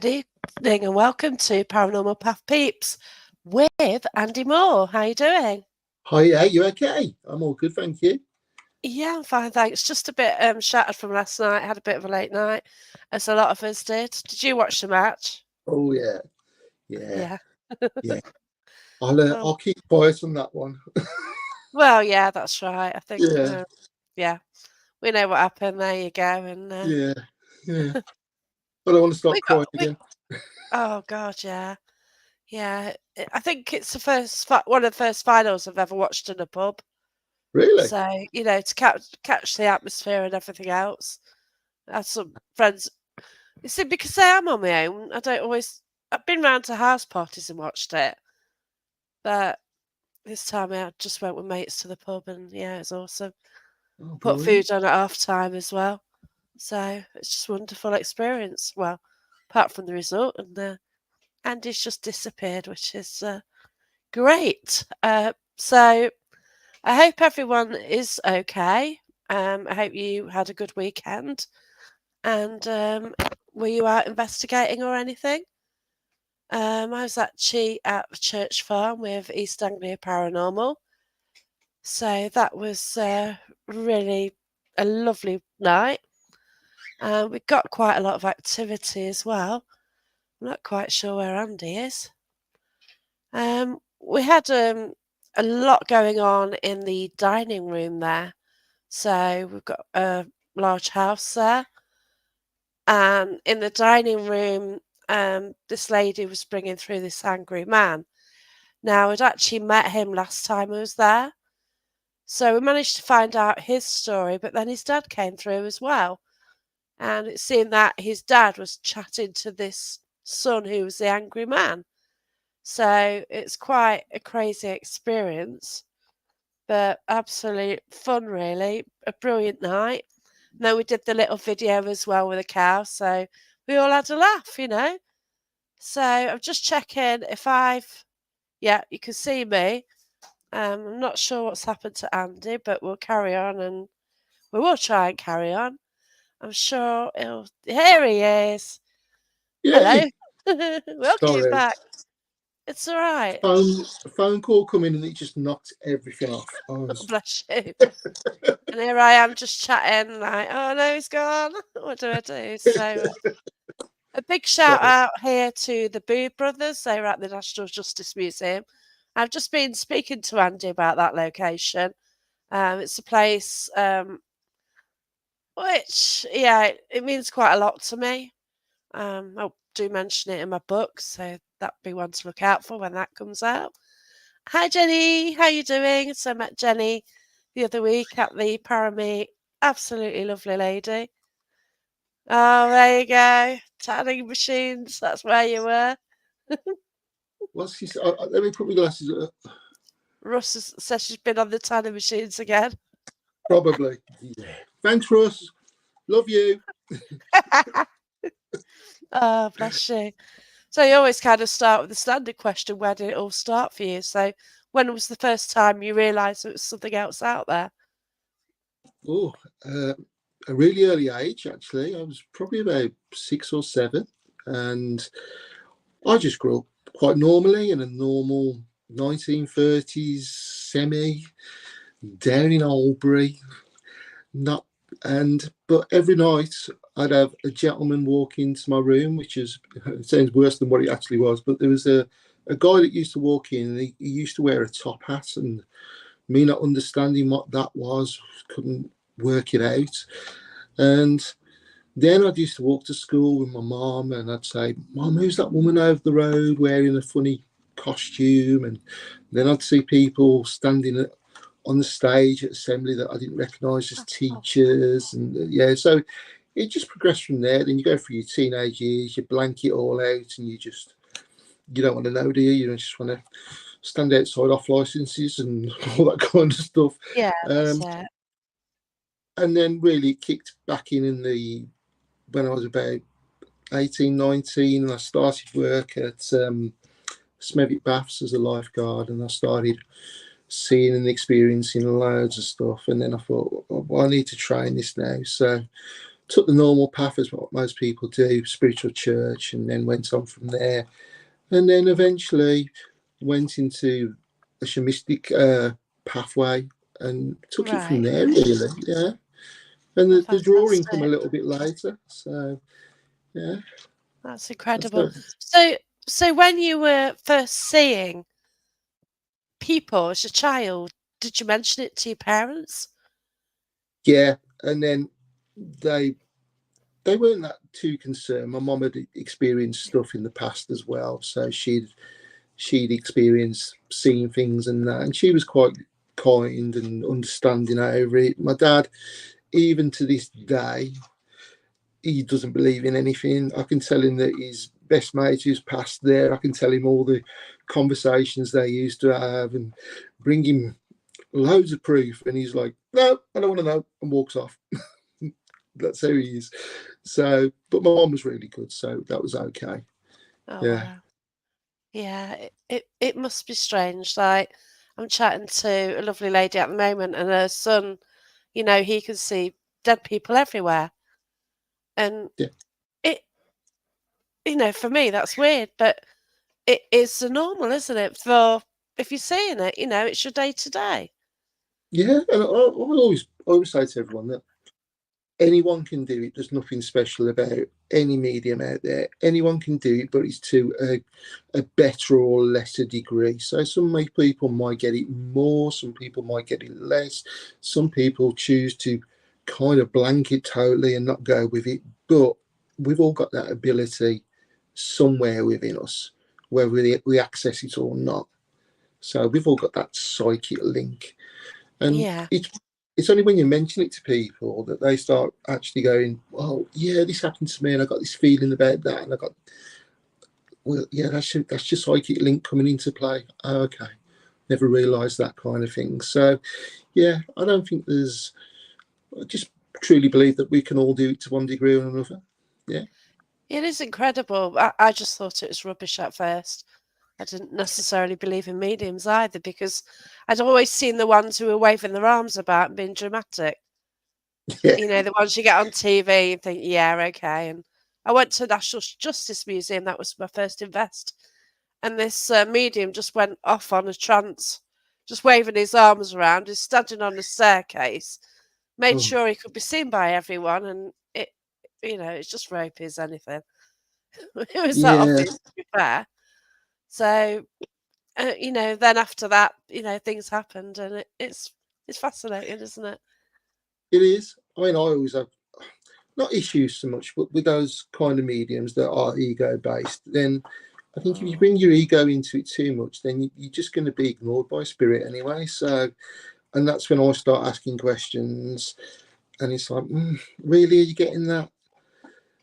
Good evening and welcome to Paranormal Path Peeps with Andy Moore. How you doing? Hi, yeah, you okay? I'm all good, thank you. Yeah, I'm fine, thanks. Just a bit shattered from last night. Had a bit of a late night, as a lot of us did. Did you watch the match? Oh yeah, yeah, Yeah. yeah. I'll Oh, I'll keep quiet on that one. well, yeah, that's right. I think, Yeah, yeah, we know what happened. There you go. And yeah, yeah. But I want to we start got crying we. again. Oh God, yeah, yeah. I think it's the one of the first finals I've ever watched in a pub. Really? So to catch the atmosphere and everything else. I had some friends. You see, because I am on my own, I don't always. I've been round to house parties and watched it, but this time I just went with mates to the pub, and yeah, it's awesome. Oh, Put brilliant. food on at half time as well, so it's just a wonderful experience. Well, apart from the result, and Andy's just disappeared, which is great. So I hope everyone is okay. I hope you had a good weekend. And were you out investigating or anything? I was actually at the church farm with East Anglia Paranormal. So that was really a lovely night. We got quite a lot of activity as well. I'm not quite sure where Andy is. We had a lot going on in the dining room there. So we've got a large house there. And in the dining room, this lady was bringing through this angry man. Now, I'd actually met him last time I was there. So we managed to find out his story, but then his dad came through as well. And it seemed that his dad was chatting to this son who was the angry man. So it's quite a crazy experience, but absolute fun, really. A brilliant night. Then we did the little video as well with a cow, so we all had a laugh. So I'm just checking if yeah, you can see me. I'm not sure what's happened to Andy, but we'll carry on and we will try and carry on. I'm sure here he is. Hello. Yay! Welcome Sorry, back. It's all right. phone call coming and it just knocked everything off. I was Bless you. And here I am just chatting like, oh no, he's gone. What do I do? So a big shout sorry. out here to the Boo Brothers. They were at the National Justice Museum. I've just been speaking to Andy about that location. It's a place which, yeah, it means quite a lot to me. I do mention it in my book, so that'd be one to look out for when that comes out. Hi, Jenny. How you doing? So I met Jenny the other week at the Parameet. Absolutely lovely lady. Oh, there you go. Tanning machines. That's where you were. What's he? Let me put my glasses up. Russ says she's been on the tanning machines again. Probably. Yeah. Thanks, Russ. Love you. Oh, bless you. So you always kind of start with the standard question, where did it all start for you? So when was the first time you realised there was something else out there? Oh, a really early age, actually. I was probably about 6 or 7, and I just grew up quite normally in a normal 1930s semi down in Albury. Not but every night I'd have a gentleman walk into my room, which is it sounds worse than what it actually was. But there was a guy that used to walk in, and he used to wear a top hat, and me not understanding what that was, couldn't work it out. And then I'd used to walk to school with my mom, and I'd say, "Mom, who's that woman over the road wearing a funny costume?" And then I'd see people standing on the stage at assembly that I didn't recognise as teachers, and yeah, so it just progressed from there. Then you go through your teenage years, you blank it all out, and you don't want to know, do you? You just want to stand outside off licenses and all that kind of stuff. Yeah, that's Um, it. and then really kicked back in the when I was about 18, 19, and I started work at Smethwick Baths as a lifeguard, and I started seeing and experiencing loads of stuff. And then I thought, well, I need to train this now. So took the normal path as what most people do, spiritual church, and then went on from there. And then eventually went into a shamistic pathway and took it from Right. there, really. Yeah. And Oh, the drawing come a fantastic. little bit later. So, yeah. That's incredible. So, So, so when you were first seeing people as a child, did you mention it to your parents? yeah. And then they they weren't that too concerned. My mum had experienced stuff in the past as well, so she'd experienced seeing things and that, and she was quite kind and understanding over it. My dad, even to this day, he doesn't believe in anything. I can tell him that his best mate who's passed there, I can tell him all the conversations they used to have and bring him loads of proof. And he's like, no, I don't want to know, and walks off. That's how he is. So, but my mom was really good. So that was okay. Oh, Yeah. wow. Yeah, it must be strange. Like, I'm chatting to a lovely lady at the moment, and her son, he can see dead people everywhere. And Yeah. it, for me, that's weird, but it is the normal, isn't it? For if you're seeing it, it's your day to day. Yeah. And I always say to everyone that anyone can do it. There's nothing special about any medium out there. Anyone can do it, but it's to a better or lesser degree. So some people might get it more, some people might get it less. Some people choose to kind of blank it totally and not go with it. But we've all got that ability somewhere within us, whether we access it or not. So we've all got that psychic link. And Yeah. it's only when you mention it to people that they start actually going, "Oh, yeah, this happened to me, and I got this feeling about that, and I got, well, yeah, that's your psychic link coming into play." Oh, okay, never realised that kind of thing. So, yeah, I don't think there's. I just truly believe that we can all do it to one degree or another. Yeah, It is incredible. I just thought it was rubbish at first. I didn't necessarily believe in mediums either because I'd always seen the ones who were waving their arms about and being dramatic. yeah, The ones you get on TV and think, yeah, okay. And I went to National Justice Museum. That was my first invest. And this medium just went off on a trance, just waving his arms around. He's standing on the staircase, made oh, sure he could be seen by everyone. And it's just ropey as anything. It was that yeah. obvious, to be fair. So, then after that, things happened, and it's fascinating, isn't it? It is. I mean, I always have not issues so much, but with those kind of mediums that are ego based, then I think if you bring your ego into it too much, then you're just going to be ignored by spirit anyway. So, and that's when I start asking questions, and it's like, really, are you getting that?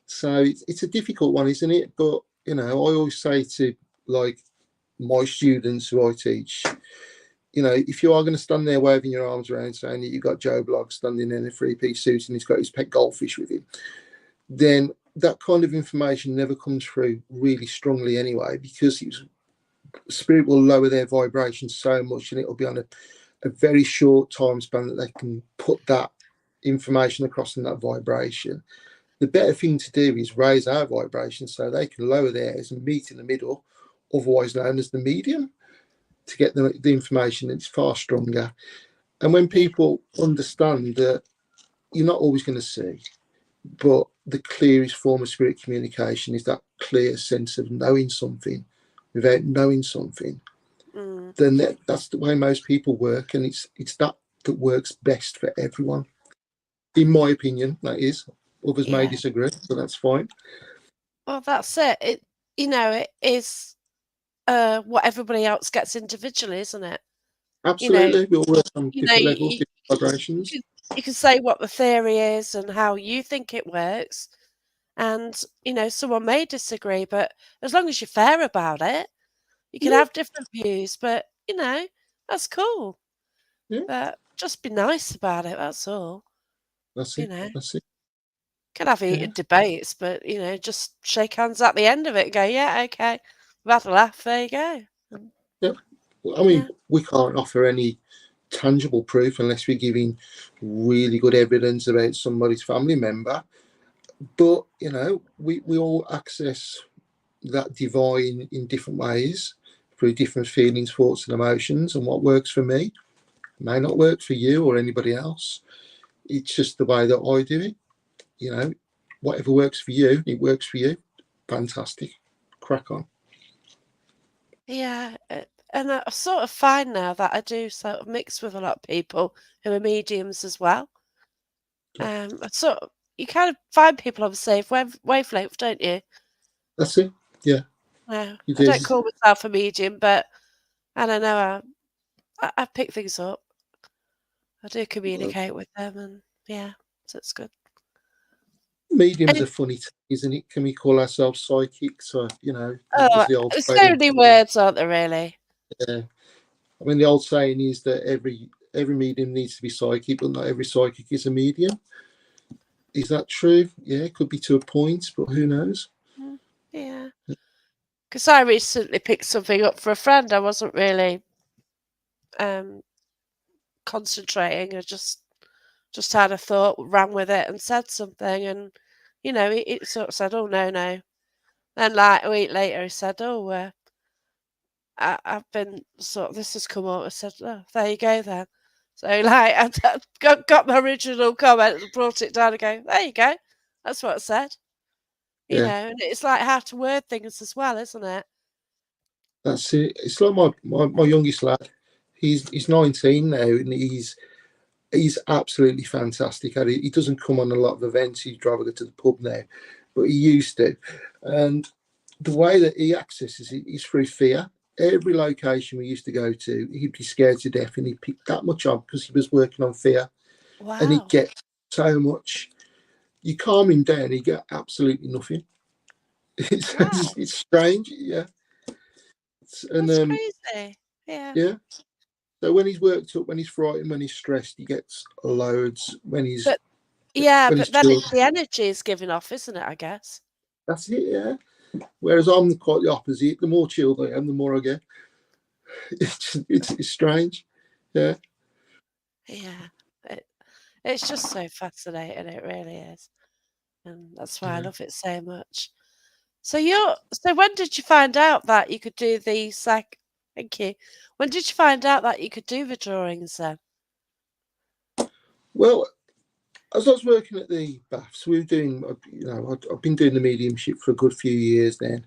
So it's a difficult one, isn't it? But I always say to like my students who I teach, if you are going to stand there waving your arms around saying that you've got Joe Blogg standing in a three-piece suit and he's got his pet goldfish with him, then that kind of information never comes through really strongly anyway, because spirit will lower their vibration so much and it'll be on a very short time span that they can put that information across in that vibration. The better thing to do is raise our vibration so they can lower theirs and meet in the middle, otherwise known as the medium, to get the information that's far stronger. And when Yeah. people understand that you're not always going to see, but the clearest form of spirit communication is that clear sense of knowing something without knowing something, Mm, then that's the way most people work, and it's that works best for everyone, in my opinion. That is, others may yeah. disagree, but that's fine. Well, that's it. It is what everybody else gets individually, isn't it? You know, Absolutely, we all work on you know, different you, levels, you, different you vibrations. can you can say what the theory is and how you think it works, and someone may disagree, but as long as you're fair about it, you can Yeah, have different views. But that's cool. yeah, But just be nice about it. That's all. that's You it, know, that's it. can have Yeah, heated debates, but just shake hands at the end of it and go, yeah, okay, we've had a laugh. There you go. yeah. Well, I Yeah, mean, we can't offer any tangible proof unless we're giving really good evidence about somebody's family member. But we all access that divine in different ways through different feelings, thoughts, and emotions. And what works for me may not work for you or anybody else. It's just the way that I do it. You know, whatever works for you, it works for you. Fantastic. Crack on. Yeah, and I sort of find now that I do sort of mix with a lot of people who are mediums as well. Yeah. I sort of you kind of find people on the same wavelength, don't you? That's it. Yeah, No, it I don't is. call myself a medium, but I don't know. I pick things up. I do Well, communicate with them, and yeah, so it's good. medium's And a funny thing, isn't it? Can we call ourselves psychics? Or, oh, there's the old there's so saying. many words, aren't there? Really? Yeah. I mean, the old saying is that every medium needs to be psychic, but not every psychic is a medium. Is that true? Yeah, it could be to a point, but who knows? Mm, yeah. Because I recently picked something up for a friend. I wasn't really um, concentrating. I just had a thought, ran with it, and said something. And it sort of said, "Oh no, no." Then like a week later, he said, "Oh, I've been sort of this has come up." I said, "Oh, there you go then." So like I got my original comment and brought it down and go, "There you go. That's what I said." Yeah, And it's like how to word things as well, isn't it? that's it. It's like my youngest lad. He's 19 now, and he's absolutely fantastic at it. He doesn't come on a lot of events. He'd rather go to the pub now, but he used to. And the way that he accesses it is through fear. Every location we used to go to, he'd be scared to death, and he'd pick that much up because he was working on fear, and he'd Wow. get so much. You calm him down, he get absolutely nothing. Wow. It's strange, yeah. And That's crazy. Yeah. yeah. So when he's worked up, when he's frightened, when he's stressed, he gets loads. When he's But yeah, when but he's then chilled, it's the energy is giving off, isn't it, I guess? that's it. Yeah. Whereas I'm quite the opposite. The more chilled I am, the more I get. It's strange. Yeah. Yeah. It, it's just so fascinating, it really is. And that's why I Yeah. love it so much. So when did you find out that you could do the thank you. When did you find out that you could do the drawings then? Well, as I was working at the baths, we were doing. I've been doing the mediumship for a good few years then,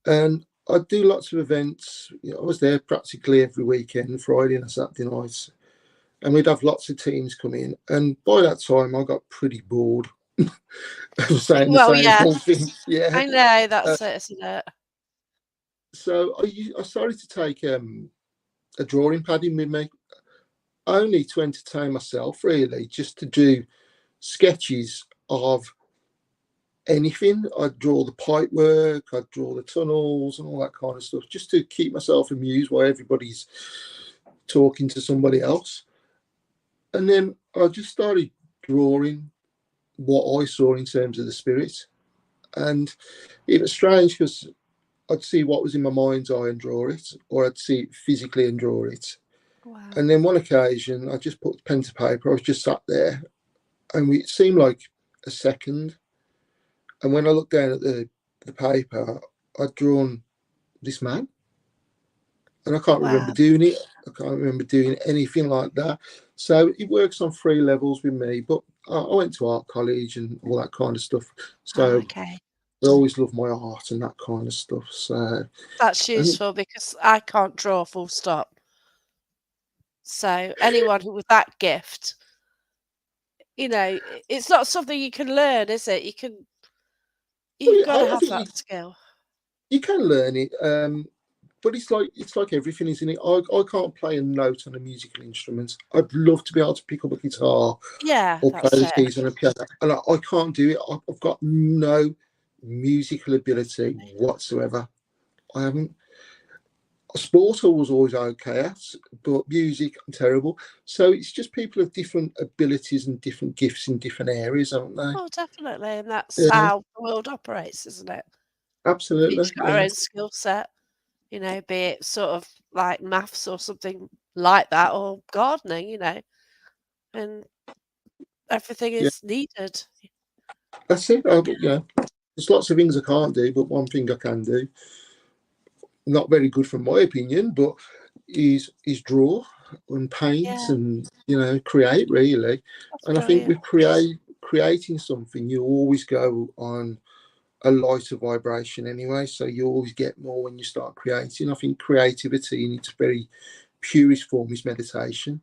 and I do lots of events. I was there practically every weekend, Friday and a Saturday night, and we'd have lots of teams come in. And by that time, I got pretty bored of saying the Well, same yeah, old thing. Yeah. I know Uh, that's it, isn't it? so I started to take a drawing pad in with me, only to entertain myself, really, just to do sketches of anything. I'd draw the pipe work, I'd draw the tunnels and all that kind of stuff, just to keep myself amused while everybody's talking to somebody else. And then I just started drawing what I saw in terms of the spirit. And it was strange because I'd see what was in my mind's eye and draw it, or I'd see it physically and draw it. Wow. And then one occasion, I just put pen to paper. I was just sat there, and it seemed like a second. And when I looked down at the paper, I'd drawn this man, and I can't remember Wow. doing it. I can't remember doing anything like that. So it works on three levels with me. But I went to art college and all that kind of stuff. Ah, So okay. I always loved my art and that kind of stuff. So, That's and useful because I can't draw full stop. So anyone who with that gift, it's not something you can learn, is it? You've got to I have think that skill. you can learn it. But it's like everything, isn't it? I can't play a note on a musical instrument. I'd love to be able to pick up a guitar Yeah, or play that's the it. keys on a piano, and I can't do it. I've got no musical ability whatsoever. I haven't. Sport I was always okay at, but music I'm terrible. So it's just people of different abilities and different gifts in different areas, aren't they? Oh, definitely, and that's Yeah, how the world operates, isn't it? We've absolutely. each got our Yeah, own skill set, be it sort of like maths or something like that, or gardening, and everything yeah. is needed. That's it. There's lots of things I can't do, but one thing I can do, not very good from my opinion, but is draw and paint Yeah, and create really. that's And I think brilliant. with creating something, you always go on a lighter vibration anyway, so you always get more when you start creating. I think creativity in its very purest form is meditation.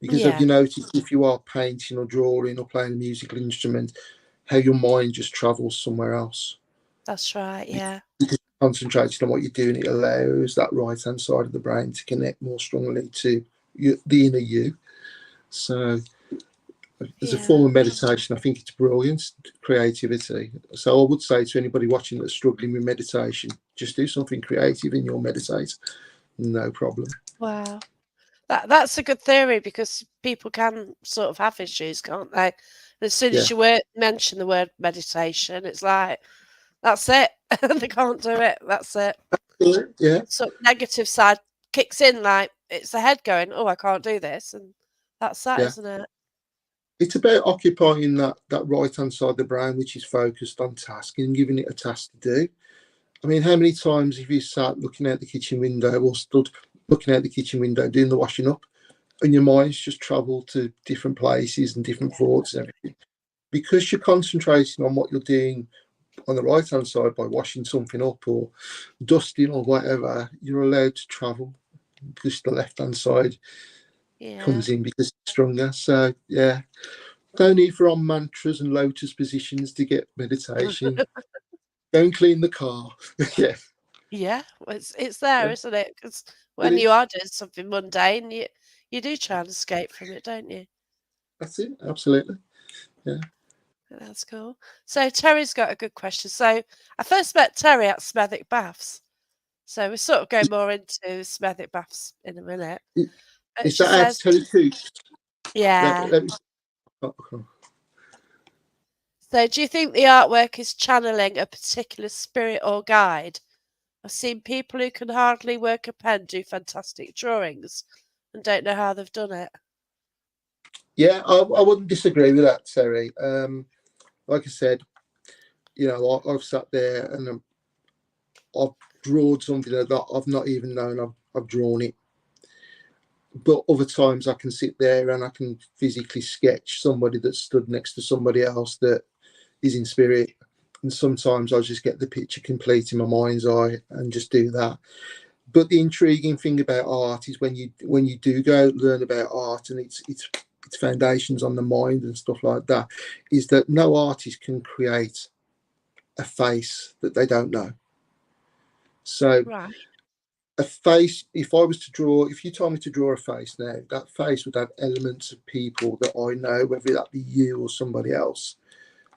Because have Yeah, you noticed if you are painting or drawing or playing a musical instrument, how your mind just travels somewhere else? that's right. Yeah, Because concentrating on what you're doing, it allows that right hand side of the brain to connect more strongly to the inner you. So, as a yeah, form of meditation, I think it's brilliant creativity. So, I would say to anybody watching that's struggling with meditation, just do something creative and you'll meditate, no problem. wow. That's a good theory because people can sort of have issues, can't they? And as soon Yeah, as you mention the word meditation, it's like that's it. They can't do it. That's it. yeah, So negative side kicks in, like it's the head going, "Oh, I can't do this," and that's that, yeah. isn't it? It's about occupying that right hand side of the brain, which is focused on task and giving it a task to do. I mean, how many times have you sat looking out the kitchen window or stood looking out the kitchen window doing the washing up, and your mind's just travelled to different places and different thoughts and everything? Because you're concentrating on what you're doing on the right hand side by washing something up or dusting or whatever, you're allowed to travel because the left hand side Yeah, comes in because it's stronger. So, yeah, no need for on mantras and lotus positions to get meditation. Go and clean the car. Yeah, yeah. Well, it's there, yeah, isn't it? Because it when you is. are doing something mundane, you do try and escape from it, don't you? That's it. Absolutely. Yeah. That's cool. So Terry's got a good question. So I first met Terry at Smethwick Baths. So we're sort of going more into Smethwick Baths in a minute. But Is she that how says, Terry Coops? yeah. Let me, oh, oh. So do you think the artwork is channeling a particular spirit or guide? I've seen people who can hardly work a pen do fantastic drawings and don't know how they've done it. Yeah, I wouldn't disagree with that, Terry. Like I said, I've sat there and I've drawn something that I've not even known I've drawn it. But other times I can sit there and I can physically sketch somebody that stood next to somebody else that is in spirit. And sometimes I just get the picture complete in my mind's eye and just do that. But the intriguing thing about art is when you do go learn about art and its foundations on the mind and stuff like that, is that no artist can create a face that they don't know. So Right. a face, if you told me to draw a face now, that face would have elements of people that I know, whether that be you or somebody else.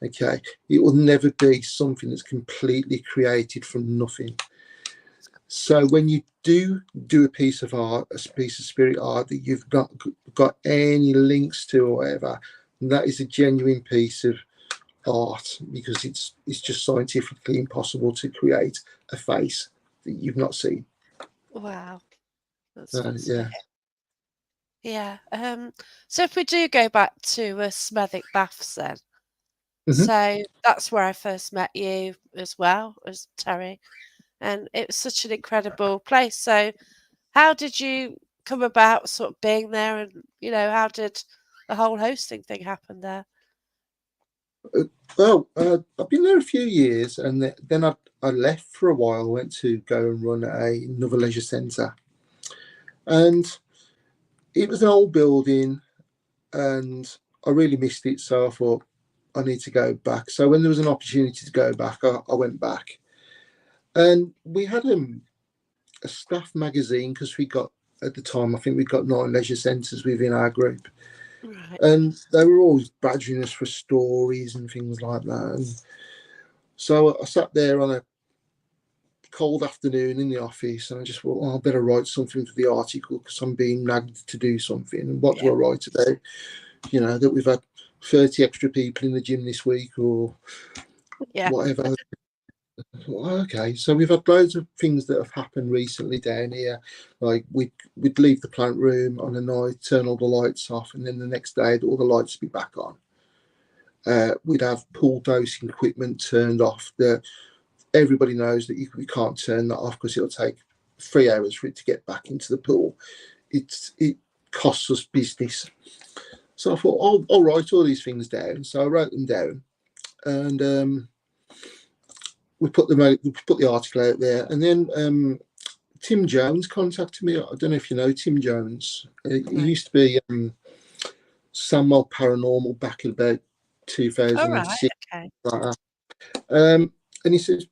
Okay. It will never be something that's completely created from nothing. So when you do a piece of art, a piece of spirit art that you've not got any links to or whatever, that is a genuine piece of art because it's just scientifically impossible to create a face that you've not seen. Wow. That's Yeah. fascinating. Yeah. So if we do go back to Smethwick Baths then, Hmm. so that's where I first met you as well as Terry, and it was such an incredible place. So how did you come about sort of being there, and how did the whole hosting thing happen there? Well, I've been there a few years, and then I left for a while. Went to go and run another leisure centre, and it was an old building, and I really missed it. So I thought I need to go back. So when there was an opportunity to go back, I went back, and we had a staff magazine because we got at the time I think we got 9 leisure centres within our group, Right. and they were always badgering us for stories and things like that. And so I sat there on a cold afternoon in the office, and I just thought, I better write something for the article because I'm being nagged to do something. And what do Yeah. I write about? That we've had 30 extra people in the gym this week or Yeah. whatever. Okay, so we've had loads of things that have happened recently down here. Like we'd leave the plant room on a night, turn all the lights off, and then the next day all the lights would be back on. we'd have pool dosing equipment turned off. Everybody knows that you can't turn that off because it'll take 3 hours for it to get back into the pool. It costs us business. So I thought, I'll write all these things down. So I wrote them down, and we put them out. We put the article out there, and then Tim Jones contacted me. I don't know if you know Tim Jones. He No. used to be Samuel Paranormal back in about All right. 2006. Okay. Like that. And he says,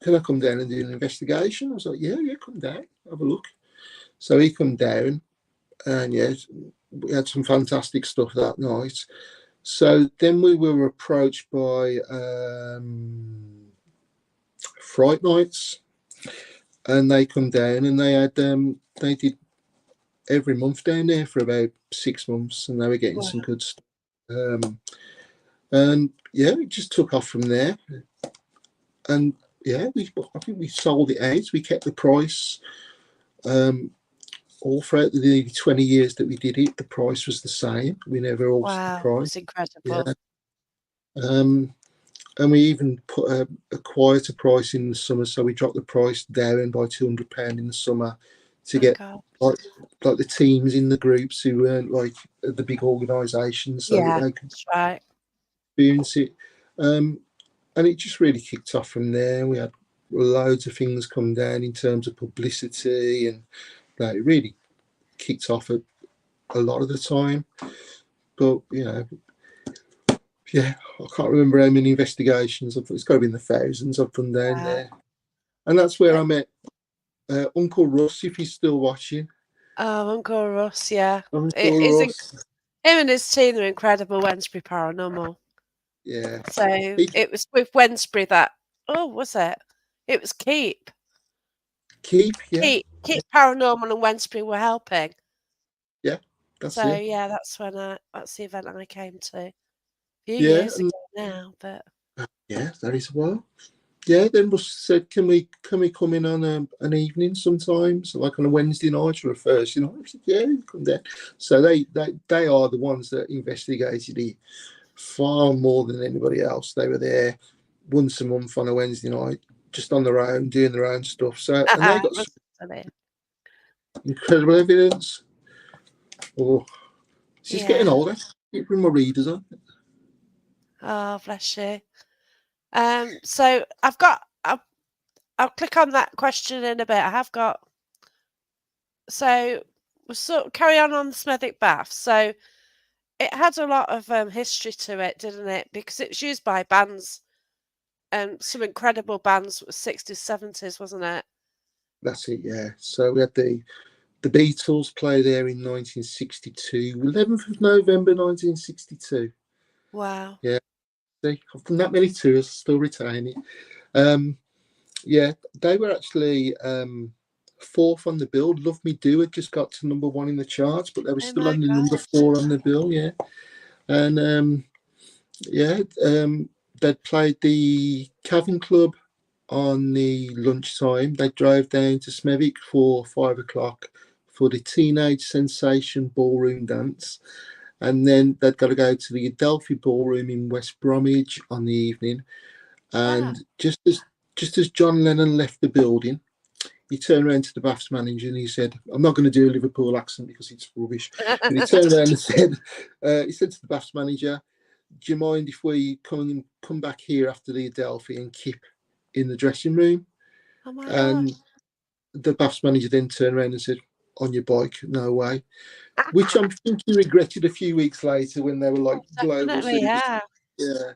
"Can I come down and do an investigation?" I was like, "Yeah, come down, have a look." So he come down, and yeah, we had some fantastic stuff that night. So then we were approached by Fright Nights, and they come down and they did every month down there for about 6 months, and they were getting Wow. some good stuff. Um, and yeah, it just took off from there. And yeah, I think we sold it out. We kept the price. All throughout the nearly 20 years that we did it, the price was the same. We never altered the Wow. price. It's incredible. Yeah. Um, and we even put a quieter price in the summer, so we dropped the price down by £200 in the summer to Oh get God. like the teams in the groups who weren't like the big organisations, so that Yeah. they could That's right. experience it. Um, and it just really kicked off from there. We had loads of things come down in terms of publicity, and it really kicked off a lot of the time. But yeah, I can't remember how many investigations. It's got to be in the thousands I've done down Wow. there, and that's where Uh, I met Uncle Russ. If he's still watching, Oh, Uncle Russ. Yeah. It Uncle is. Russ. Him and his team are incredible. Wednesbury Paranormal. Yeah, So he it was with Wednesbury that. Oh, was it? It was Keep. keep. Yeah, Keep Paranormal and Wednesbury were helping. yeah, that's So it. yeah, that's the event I came to a few Yeah, years and ago now. But yeah, that is a while. Yeah, then Russ said, "Can we come in on an evening sometimes, like on a Wednesday night or a Thursday night?" I said, "Yeah, you come down." So they are the ones that investigated it far more than anybody else. They were there once a month on a Wednesday night, just on their own, doing their own stuff. So, and they got Russ some is funny. incredible evidence. Oh, she's getting Yeah. older. Keep bring my readers on. Oh, bless you. So I've got. I'll click on that question in a bit. I have got. So we'll sort of carry on the Smethwick Bath. So it had a lot of history to it, didn't it? Because it was used by bands, some incredible bands, 60s, 70s, wasn't it? That's it. Yeah. So we had the Beatles play there in 1962, 11th of November 1962. Wow. Yeah. See, I've done that many tours, still retain it. Um, yeah, they were actually fourth on the bill. Love Me Do had just got to number one in the charts, but they were Oh still my only number gosh. four on the bill. Yeah, and yeah, they'd played the Cavern Club on the lunchtime. They drove down to Smethwick for 5 o'clock for the Teenage Sensation Ballroom Dance, and then they'd got to go to the Adelphi Ballroom in West Bromwich on the evening. Wow. And just as John Lennon left the building, he turned around to the Baths manager and he said, "I'm not going to do a Liverpool accent because it's rubbish." But he turned around and said, he said to the Baths manager, "Do you mind if we come back here after the Adelphi and keep in the dressing room?" Oh my gosh. And the Baths manager then turned around and said, "On your bike, no way." Which I'm thinking he regretted a few weeks later when they were like Oh, global definitely, superstars. yeah. Yeah,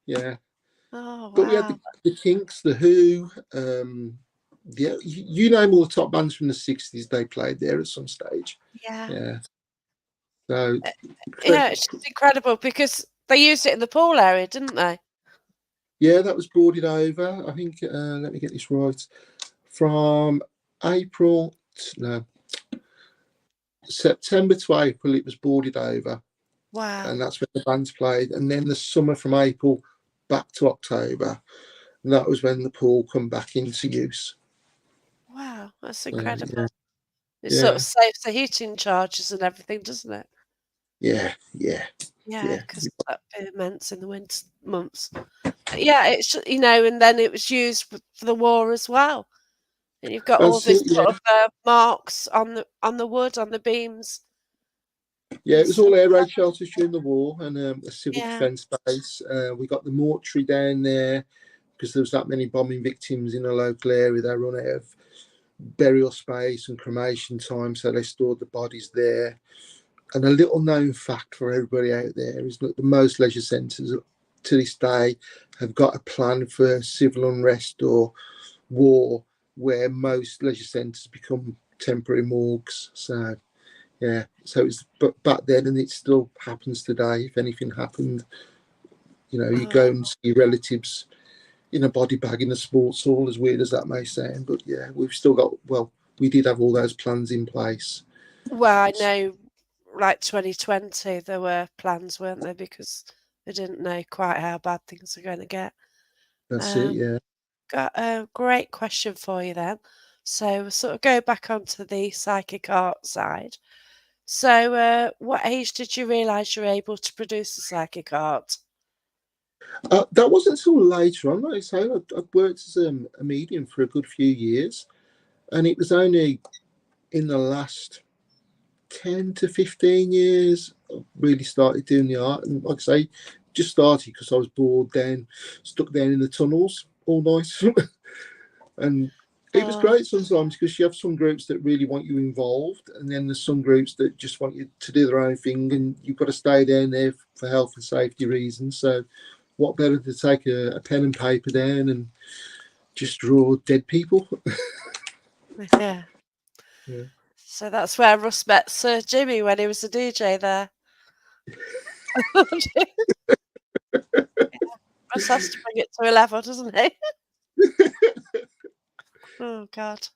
yeah. Oh, But we had wow. the Kinks, the Who. Yeah, you name all the top bands from the '60s. They played there at some stage. Yeah. Yeah. So Uh, Yeah, it's just incredible because they used it in the pool area, didn't they? yeah, that was boarded over. I think. Let me get this right. From April, no, September to April, it was boarded over, Wow. and that's when the bands played. And then the summer from April back to October, and that was when the pool come back into use. Wow. That's Yeah, incredible. It sort of yeah, saves the heating charges and everything, doesn't it? yeah, yeah. Yeah, Yeah, because that'd be immense in the winter months. But yeah, it's and then it was used for the war as well. And you've got all that's this it. sort Yeah, of marks on the wood, on the beams yeah. and It was stuff. all air raid shelters during the war and a civil Yeah. defence base. We got the mortuary down there because there was that many bombing victims in the local area. They run out of burial space and cremation time, so they stored the bodies there. And a little known fact for everybody out there is that the most leisure centres to this day have got a plan for civil unrest or war, where most leisure centres become temporary morgues. So yeah, so it's but back then, and it still happens today. If anything happened, you Oh, go and see relatives in a body bag in a sports hall, as weird as that may sound. But yeah, we've still got, well, we did have all those plans in place. well, I know, like 2020, there were plans, weren't there? Because they didn't know quite how bad things are going to get. That's it, Um, yeah. got a great question for you then. So we'll sort of go back onto the psychic art side. So, what age did you realise you were able to produce the psychic art? That wasn't until later on. Like I say, I worked as a medium for a good few years, and it was only in the last 10 to 15 years I really started doing the art. And like I say, just started because I was bored down, stuck down in the tunnels all night. And it was Oh, great sometimes because you have some groups that really want you involved, and then there's some groups that just want you to do their own thing, and you've got to stay down there for health and safety reasons. So, what better to take a pen and paper down and just draw dead people? yeah. Yeah. So that's where Russ met Sir Jimmy when he was a DJ there. Russ has to bring it to 11, doesn't he? Oh, God.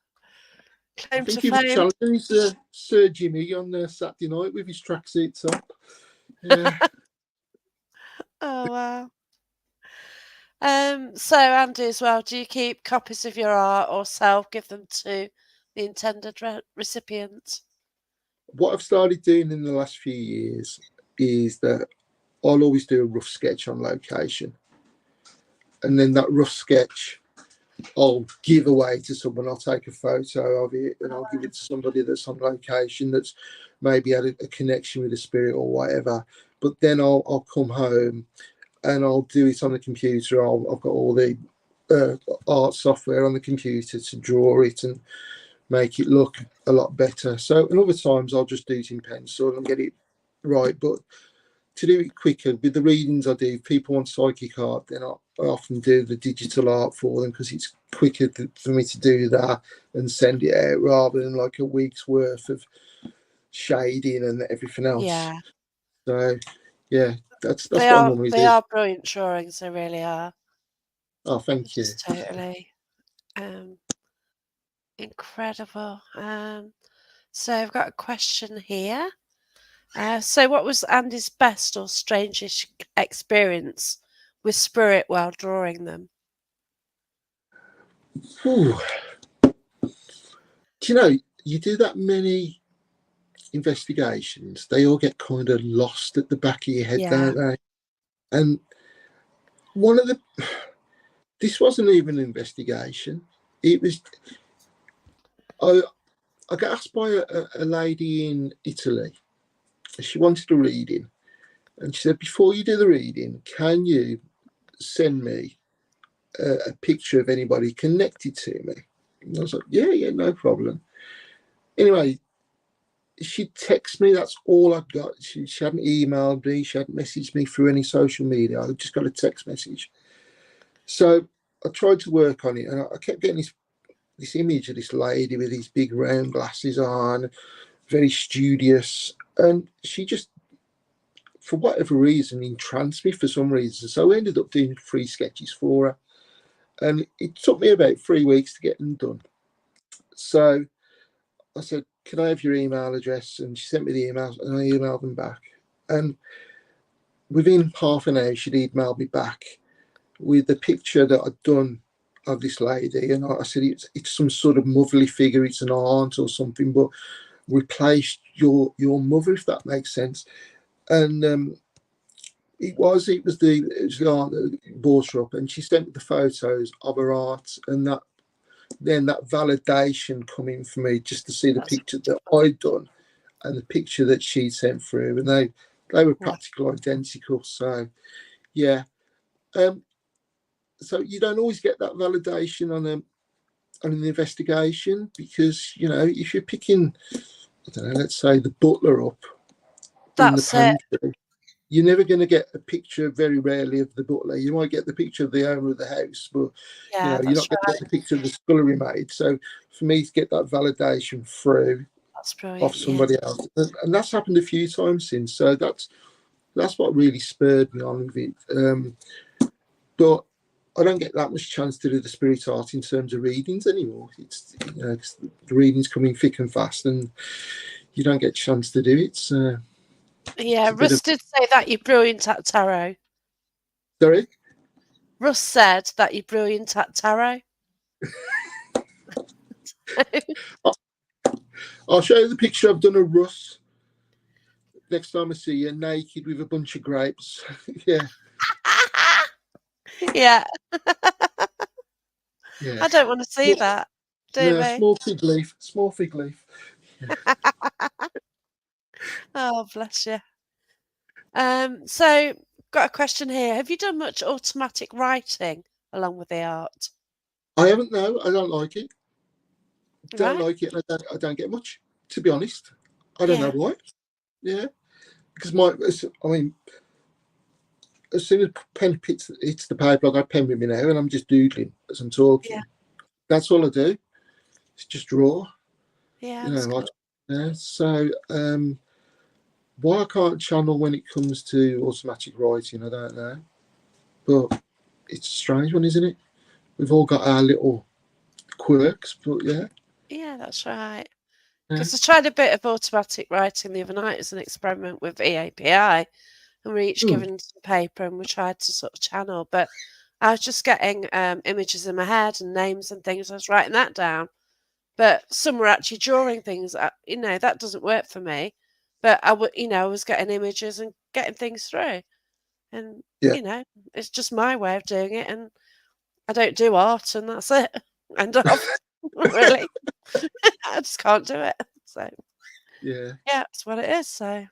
I Claim think to he was fame. challenging Sir Jimmy on Saturday night with his tracksuits on. Yeah. Oh, wow. So Andy, as well, do you keep copies of your art or give them to the intended recipient? What I've started doing in the last few years is that I'll always do a rough sketch on location, and then that rough sketch I'll give away to someone. I'll take a photo of it and I'll give it to somebody that's on location that's maybe had a connection with the spirit or whatever. But then I'll come home and I'll do it on the computer. I've got all the art software on the computer to draw it and make it look a lot better. So, and other times I'll just do it in pencil and get it right. But to do it quicker with the readings I do, if people want psychic art, then I often do the digital art for them because it's quicker for me to do that and send it out rather than like a week's worth of shading and everything else. Yeah, So yeah, that's they what I are normally they do. are brilliant drawings. They really are. Oh, They're thank you. just totally um, incredible. So I've got a question here. So what was Andy's best or strangest experience with spirit while drawing them? Ooh. Do you know, you do that many investigations, they all get kind of lost at the back of your head, Yeah, don't they? And one of the, this wasn't even an investigation. It was, I, I got asked by a lady in Italy. She wanted a reading. And she said, before you do the reading, can you send me a picture of anybody connected to me? And I was like, yeah, yeah, no problem. Anyway, she texted me. That's all I got. She hadn't emailed me. She hadn't messaged me through any social media. I just got a text message. So I tried to work on it, and I kept getting this image of this lady with these big round glasses on, very studious, and she just, for whatever reason, entranced me for some reason. So I ended up doing 3 sketches for her, and it took me about 3 weeks to get them done. So I said, "Can I have your email address?" And she sent me the emails, and I emailed them back. And within half an hour, she'd emailed me back with the picture that I'd done of this lady, and I said, "It's some sort of motherly figure. It's an aunt or something, but replace your mother, if that makes sense." And It was the aunt that brought her up, and she sent me the photos of her art, and that validation coming for me just to see the That's picture that I'd done and the picture that she'd sent through, and they were wow. practically identical. So yeah, um, so you don't always get that validation on an investigation, because if you're picking, I don't know, let's say the butler up in the That's it. pantry, you're never going to get a picture, very rarely, of the butler. You might get the picture of the owner of the house, but Yeah, you're that's not going to right. get the picture of the scullery maid. So for me to get that validation through That's off brilliant. Yeah. somebody else, and that's happened a few times since. So that's what really spurred me on with it. But I don't get that much chance to do the spirit art in terms of readings anymore. It's 'cause the readings come in thick and fast, and you don't get a chance to do it. So Yeah, it's a bit Russ of did say that you're brilliant at tarot. sorry. Russ said that you're brilliant at tarot. I'll show you the picture I've done of Russ next time I see you, naked with a bunch of grapes. Yeah, Yeah, yeah. I don't want to see Small, that, do no, we? small fig leaf, small fig leaf. Oh, bless you. So got a question here. Have you done much automatic writing along with the art? I haven't. No, I don't like it. Don't Right? like it. And I don't get much, to be honest. I don't know Yeah, why. Yeah, because I mean, as soon as pen hits the paper, I got a pen with me now, and I'm just doodling as I'm yeah, talking. That's all I do. It's just draw. yeah. You know, That's like good. yeah. So why I can't channel when it comes to automatic writing, I don't know. But it's a strange one, isn't it? We've all got our little quirks, but yeah, Yeah, that's right. yeah. Because I tried a bit of automatic writing the other night as an experiment with EAPI, and we each Mm, given some paper and we tried to sort of channel. But I was just getting images in my head and names and things. I was writing that down, but some were actually drawing things. That doesn't work for me. But I was getting images and getting things through, and yeah, you know, it's just my way of doing it, and I don't do art, and that's it. End of. Really, I just can't do it. So yeah, yeah, it's what it is. So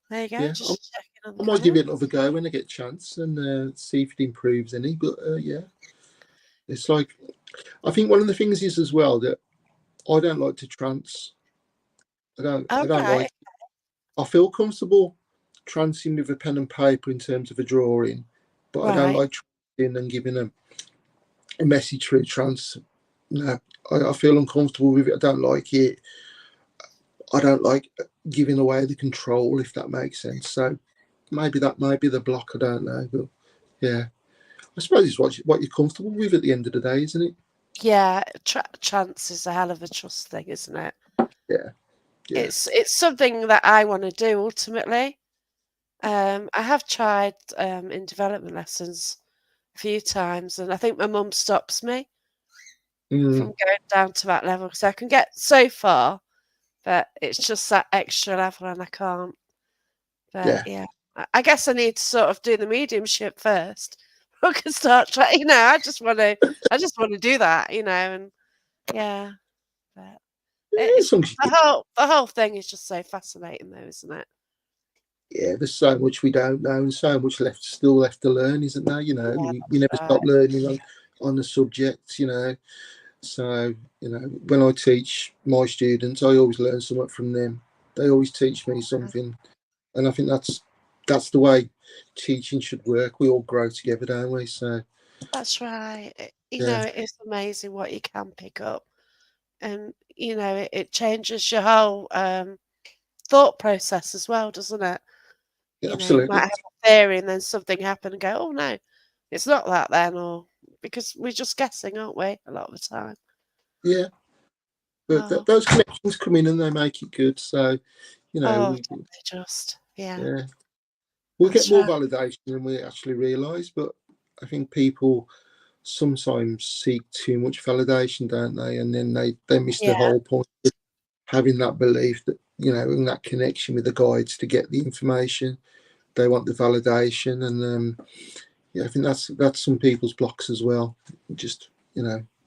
there you go. yeah. Just checking on the I might give comment. it another go when I get a chance, and see if it improves any. But yeah, it's like, I think one of the things is as well that I don't like to trance. I don't Okay. like. I feel comfortable trancing with a pen and paper in terms of a drawing, but I don't Right. like trancing and giving a message through trance. No, I feel uncomfortable with it. I don't like it. I don't like giving away the control, if that makes sense. So maybe that might be the block. I don't know, but yeah, I suppose it's what you're comfortable with at the end of the day, isn't it? Yeah, chance is a hell of a trust thing, isn't it? Yeah, yeah. It's something that I want to do ultimately. I have tried in development lessons a few times, and I think my mum stops me from Mm, going down to that level because I can get so far, but it's just that extra level, and I can't. But yeah, yeah, I guess I need to sort of do the mediumship first. I can start trying. I just want to do that, and yeah. But as it's long as you do. the whole thing is just so fascinating, though, isn't it? Yeah, there's so much we don't know, and so much still left to learn, isn't there? Yeah, We that's never right. stop learning on the subject. So when I teach my students, I always learn something from them. They always teach me something, and I think that's the way teaching should work. We all grow together, don't we? So That's right. yeah, It is amazing what you can pick up, and it changes your whole thought process as well, doesn't it? yeah, You might absolutely. have a theory and then something happen and go, "Oh no, it's not that then," or because we're just guessing, aren't we? A lot of the time. Yeah, but Oh, those connections come in and they make it good. So oh, we don't they just? Yeah, yeah, we'll get that's more right. validation than we actually realise. But I think people sometimes seek too much validation, don't they? And then they miss the Yeah, whole point of having that belief that and that connection with the guides to get the information. they want the validation, and yeah, I think that's some people's blocks as well. Just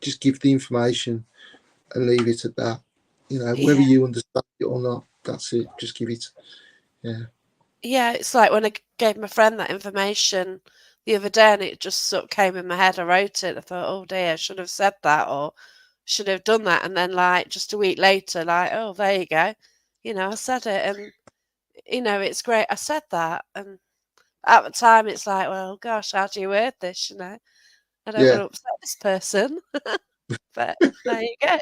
just give the information and leave it at that. Whether Yeah. you understand it or not, that's it. Just give it. Yeah, Yeah, it's like when I gave my friend that information the other day and it just sort of came in my head. I wrote it. I thought, oh dear, I should have said that or should have done that. And then, like, just a week later, like, oh, there you go. I said it. And, it's great. I said that. And at the time, it's like, well, gosh, how do you word this? I don't want yeah. to upset this person. But there you go.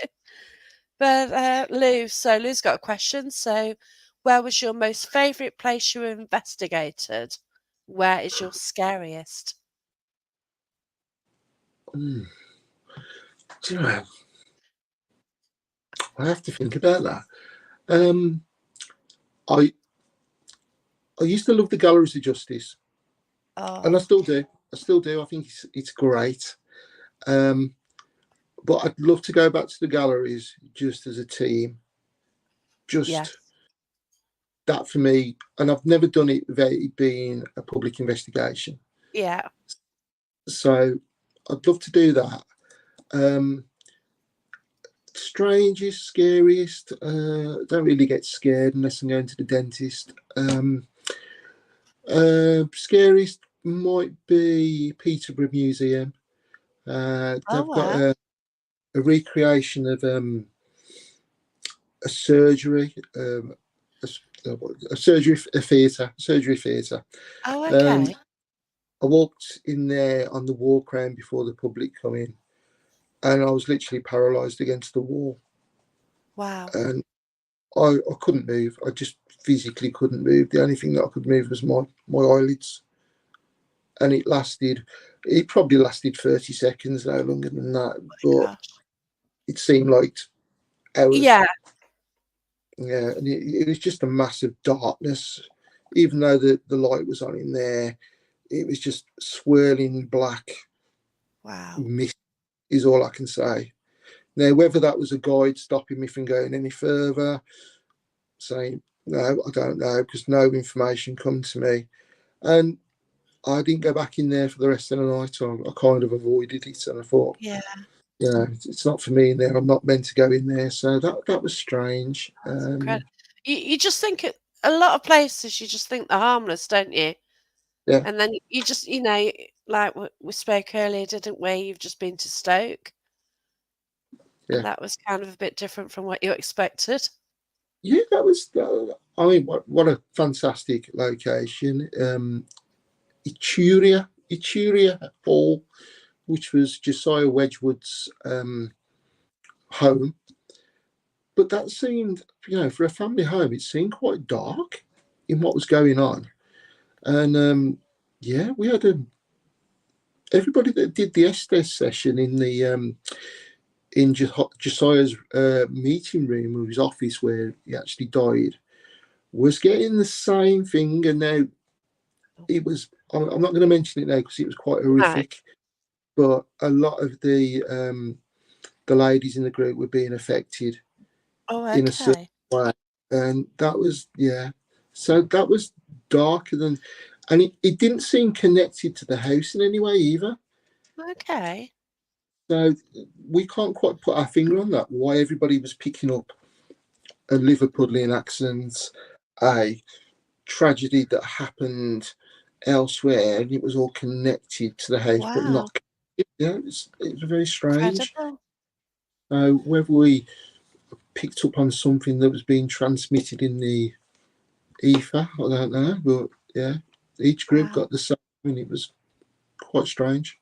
But Lou, so Lou's got a question. So, where was your most favourite place you investigated? Where is your scariest? Mm. Do you know, I have to think about that. Um, I I used to love the Galleries of Justice, and I Oh, still do. I still do. I think it's great. Um, but I'd love to go back to the galleries just as a team. yes, Just that for me, and I've never done it without it being a public investigation. yeah, So I'd love to do that. Um, Strangest, scariest. Don't really get scared unless I'm going to the dentist. Scariest might be Peterborough Museum. oh They've got wow, a recreation of a surgery, a surgery, a theatre, surgery theatre. oh Um, okay, I walked in there on the walk round before the public come in, and I was literally paralysed against the wall, wow, and I couldn't move. I just physically couldn't move. The only thing that I could move was my eyelids, and it probably lasted 30 seconds, no longer than that, but gosh, it seemed like hours. yeah, Yeah, and it was just a massive darkness. Even though the light was on in there, it was just swirling black wow, mist, is all I can say. Now, whether that was a guide stopping me from going any further, saying, no, I don't know, because no information come to me. And I didn't go back in there for the rest of the night. I kind of avoided it, and I thought, yeah, it's not for me in there. I'm not meant to go in there. So that was strange. that's incredible. You just think a lot of places, you just think they're harmless, don't you? Yeah, And then you just, like we spoke earlier, didn't we? You've just been to Stoke, and yeah. that was kind of a bit different from what you expected. Yeah, that was. I mean, what a fantastic location. Ituria Hall, which was Josiah Wedgwood's home. But that seemed, for a family home, it seemed quite dark in what was going on. And yeah, we had everybody that did the Estes session in Josiah's meeting room of his office where he actually died was getting the same thing. And now it was, I'm not going to mention it now because it was quite No. horrific, but a lot of the ladies in the group were being affected Oh, in a certain okay. way. And that was, yeah. So that was darker than, and it didn't seem connected to the house in any way either. Okay. So we can't quite put our finger on that, why everybody was picking up a Liverpudlian accent, a tragedy that happened elsewhere, and it was all connected to the house, but Wow. not. Yeah, it was very strange. Incredible. Whether we picked up on something that was being transmitted in the ether, I don't know, but yeah, each group Wow. got the same, and it was quite strange.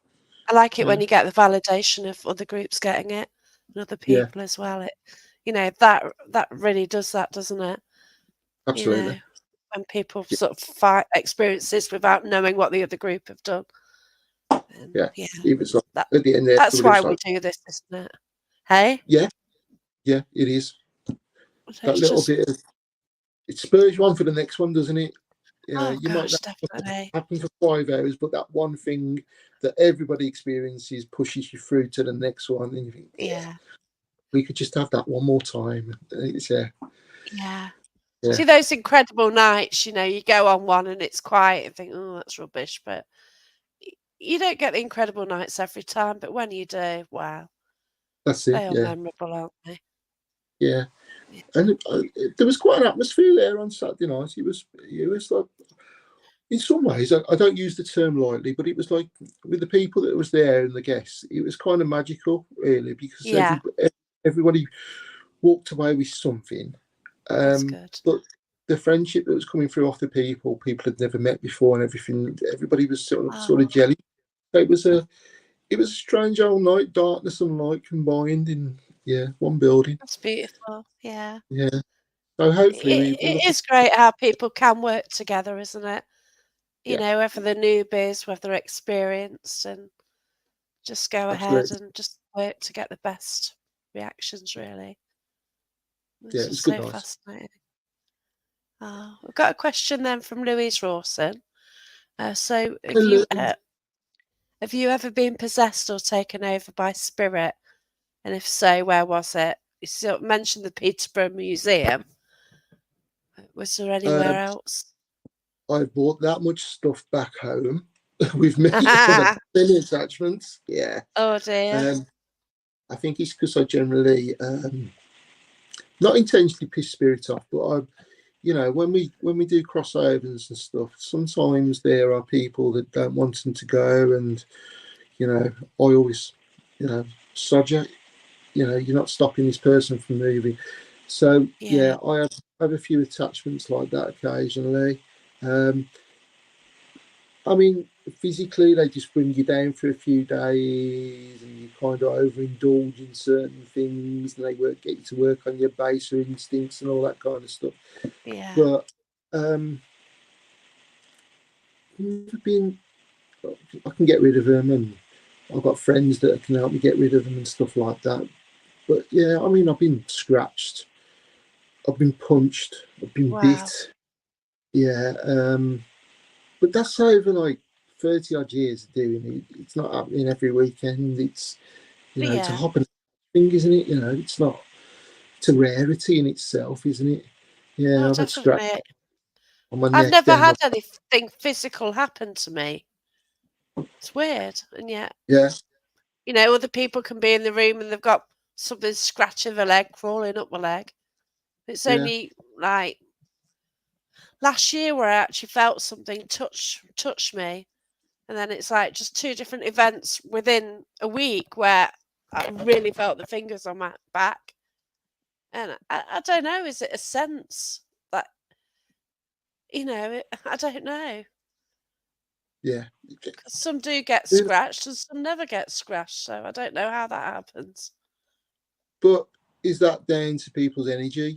I like it Yeah, when you get the validation of other groups getting it and other yeah, people as well. That really does that, doesn't it? You absolutely. know, when people Yeah, sort of fight experience this without knowing what the other group have done. And yeah. yeah, It was like that at the end there, that's everybody why was we like, do this, isn't it? Hey? yeah, yeah, it is. So That it's little just bit of it spurs you on for the next one, doesn't it? oh You might gosh, not definitely. happen for 5 hours, but that one thing that everybody experiences pushes you through to the next one, and you think, yeah, Yeah. we could just have that one more time. It's Yeah. Yeah, See those incredible nights, you go on one and it's quiet and think, "Oh, that's rubbish," but you don't get the incredible nights every time, but when you do, wow, that's it. they are Yeah, memorable, aren't they? yeah. Yeah. And there was quite an atmosphere there on Saturday night. It was like, in some ways, I don't use the term lightly, but it was like with the people that was there and the guests, it was kind of magical, really, because Yeah, everybody walked away with something. that's good. But the friendship that was coming through off the people had never met before, and everything, everybody was sort of Oh, jelly. It was a strange old night, darkness and light combined in, yeah, one building. that's beautiful. Yeah. Yeah. So hopefully It we're it looking. is great how people can work together, isn't it? Yeah, Whether they're newbies, whether they're experienced, and just go ahead absolutely. and just work to get the best reactions, really, Yeah, which it is was a good so night. fascinating. Oh, we've got a question then from Louise Rawson. So, Hello. have you ever been possessed or taken over by spirit? And if so, where was it? You sort of mentioned the Peterborough Museum. Was there anywhere Um, else? I bought that much stuff back home with me, and I've got many attachments. Yeah. Oh dear. Um, I think it's because I generally, not intentionally piss spirits off, but when we do crossovers and stuff, sometimes there are people that don't want them to go, and I always, you know, Sodja, you're not stopping this person from moving. So Yeah, yeah, I have a few attachments like that occasionally. Um, I mean, physically, they just bring you down for a few days, and you kind of overindulge in certain things, and they get you to work on your baser instincts and all that kind of stuff. yeah, But never been. I can get rid of them, and I've got friends that can help me get rid of them and stuff like that. But yeah, I mean, I've been scratched, I've been punched, I've been wow. bit. Yeah, but that's over like 30 odd years of doing it. It's not happening every weekend. It's a Yeah. hop and thing, isn't it? It's not. It's a rarity in itself, isn't it? Oh, Yeah, I've had scratch definitely. on my I've neck, never down my. had anything physical happen to me. It's weird, and yet, Yeah, other people can be in the room and they've got something scratching their leg, crawling up my leg. It's yeah, only like last year where I actually felt something touch me, and then it's like just two different events within a week where I really felt the fingers on my back, and I don't know, is it a sense that I don't know. yeah. 'Cause some do get scratched and some never get scratched, so I don't know how that happens. But is that down to people's energy?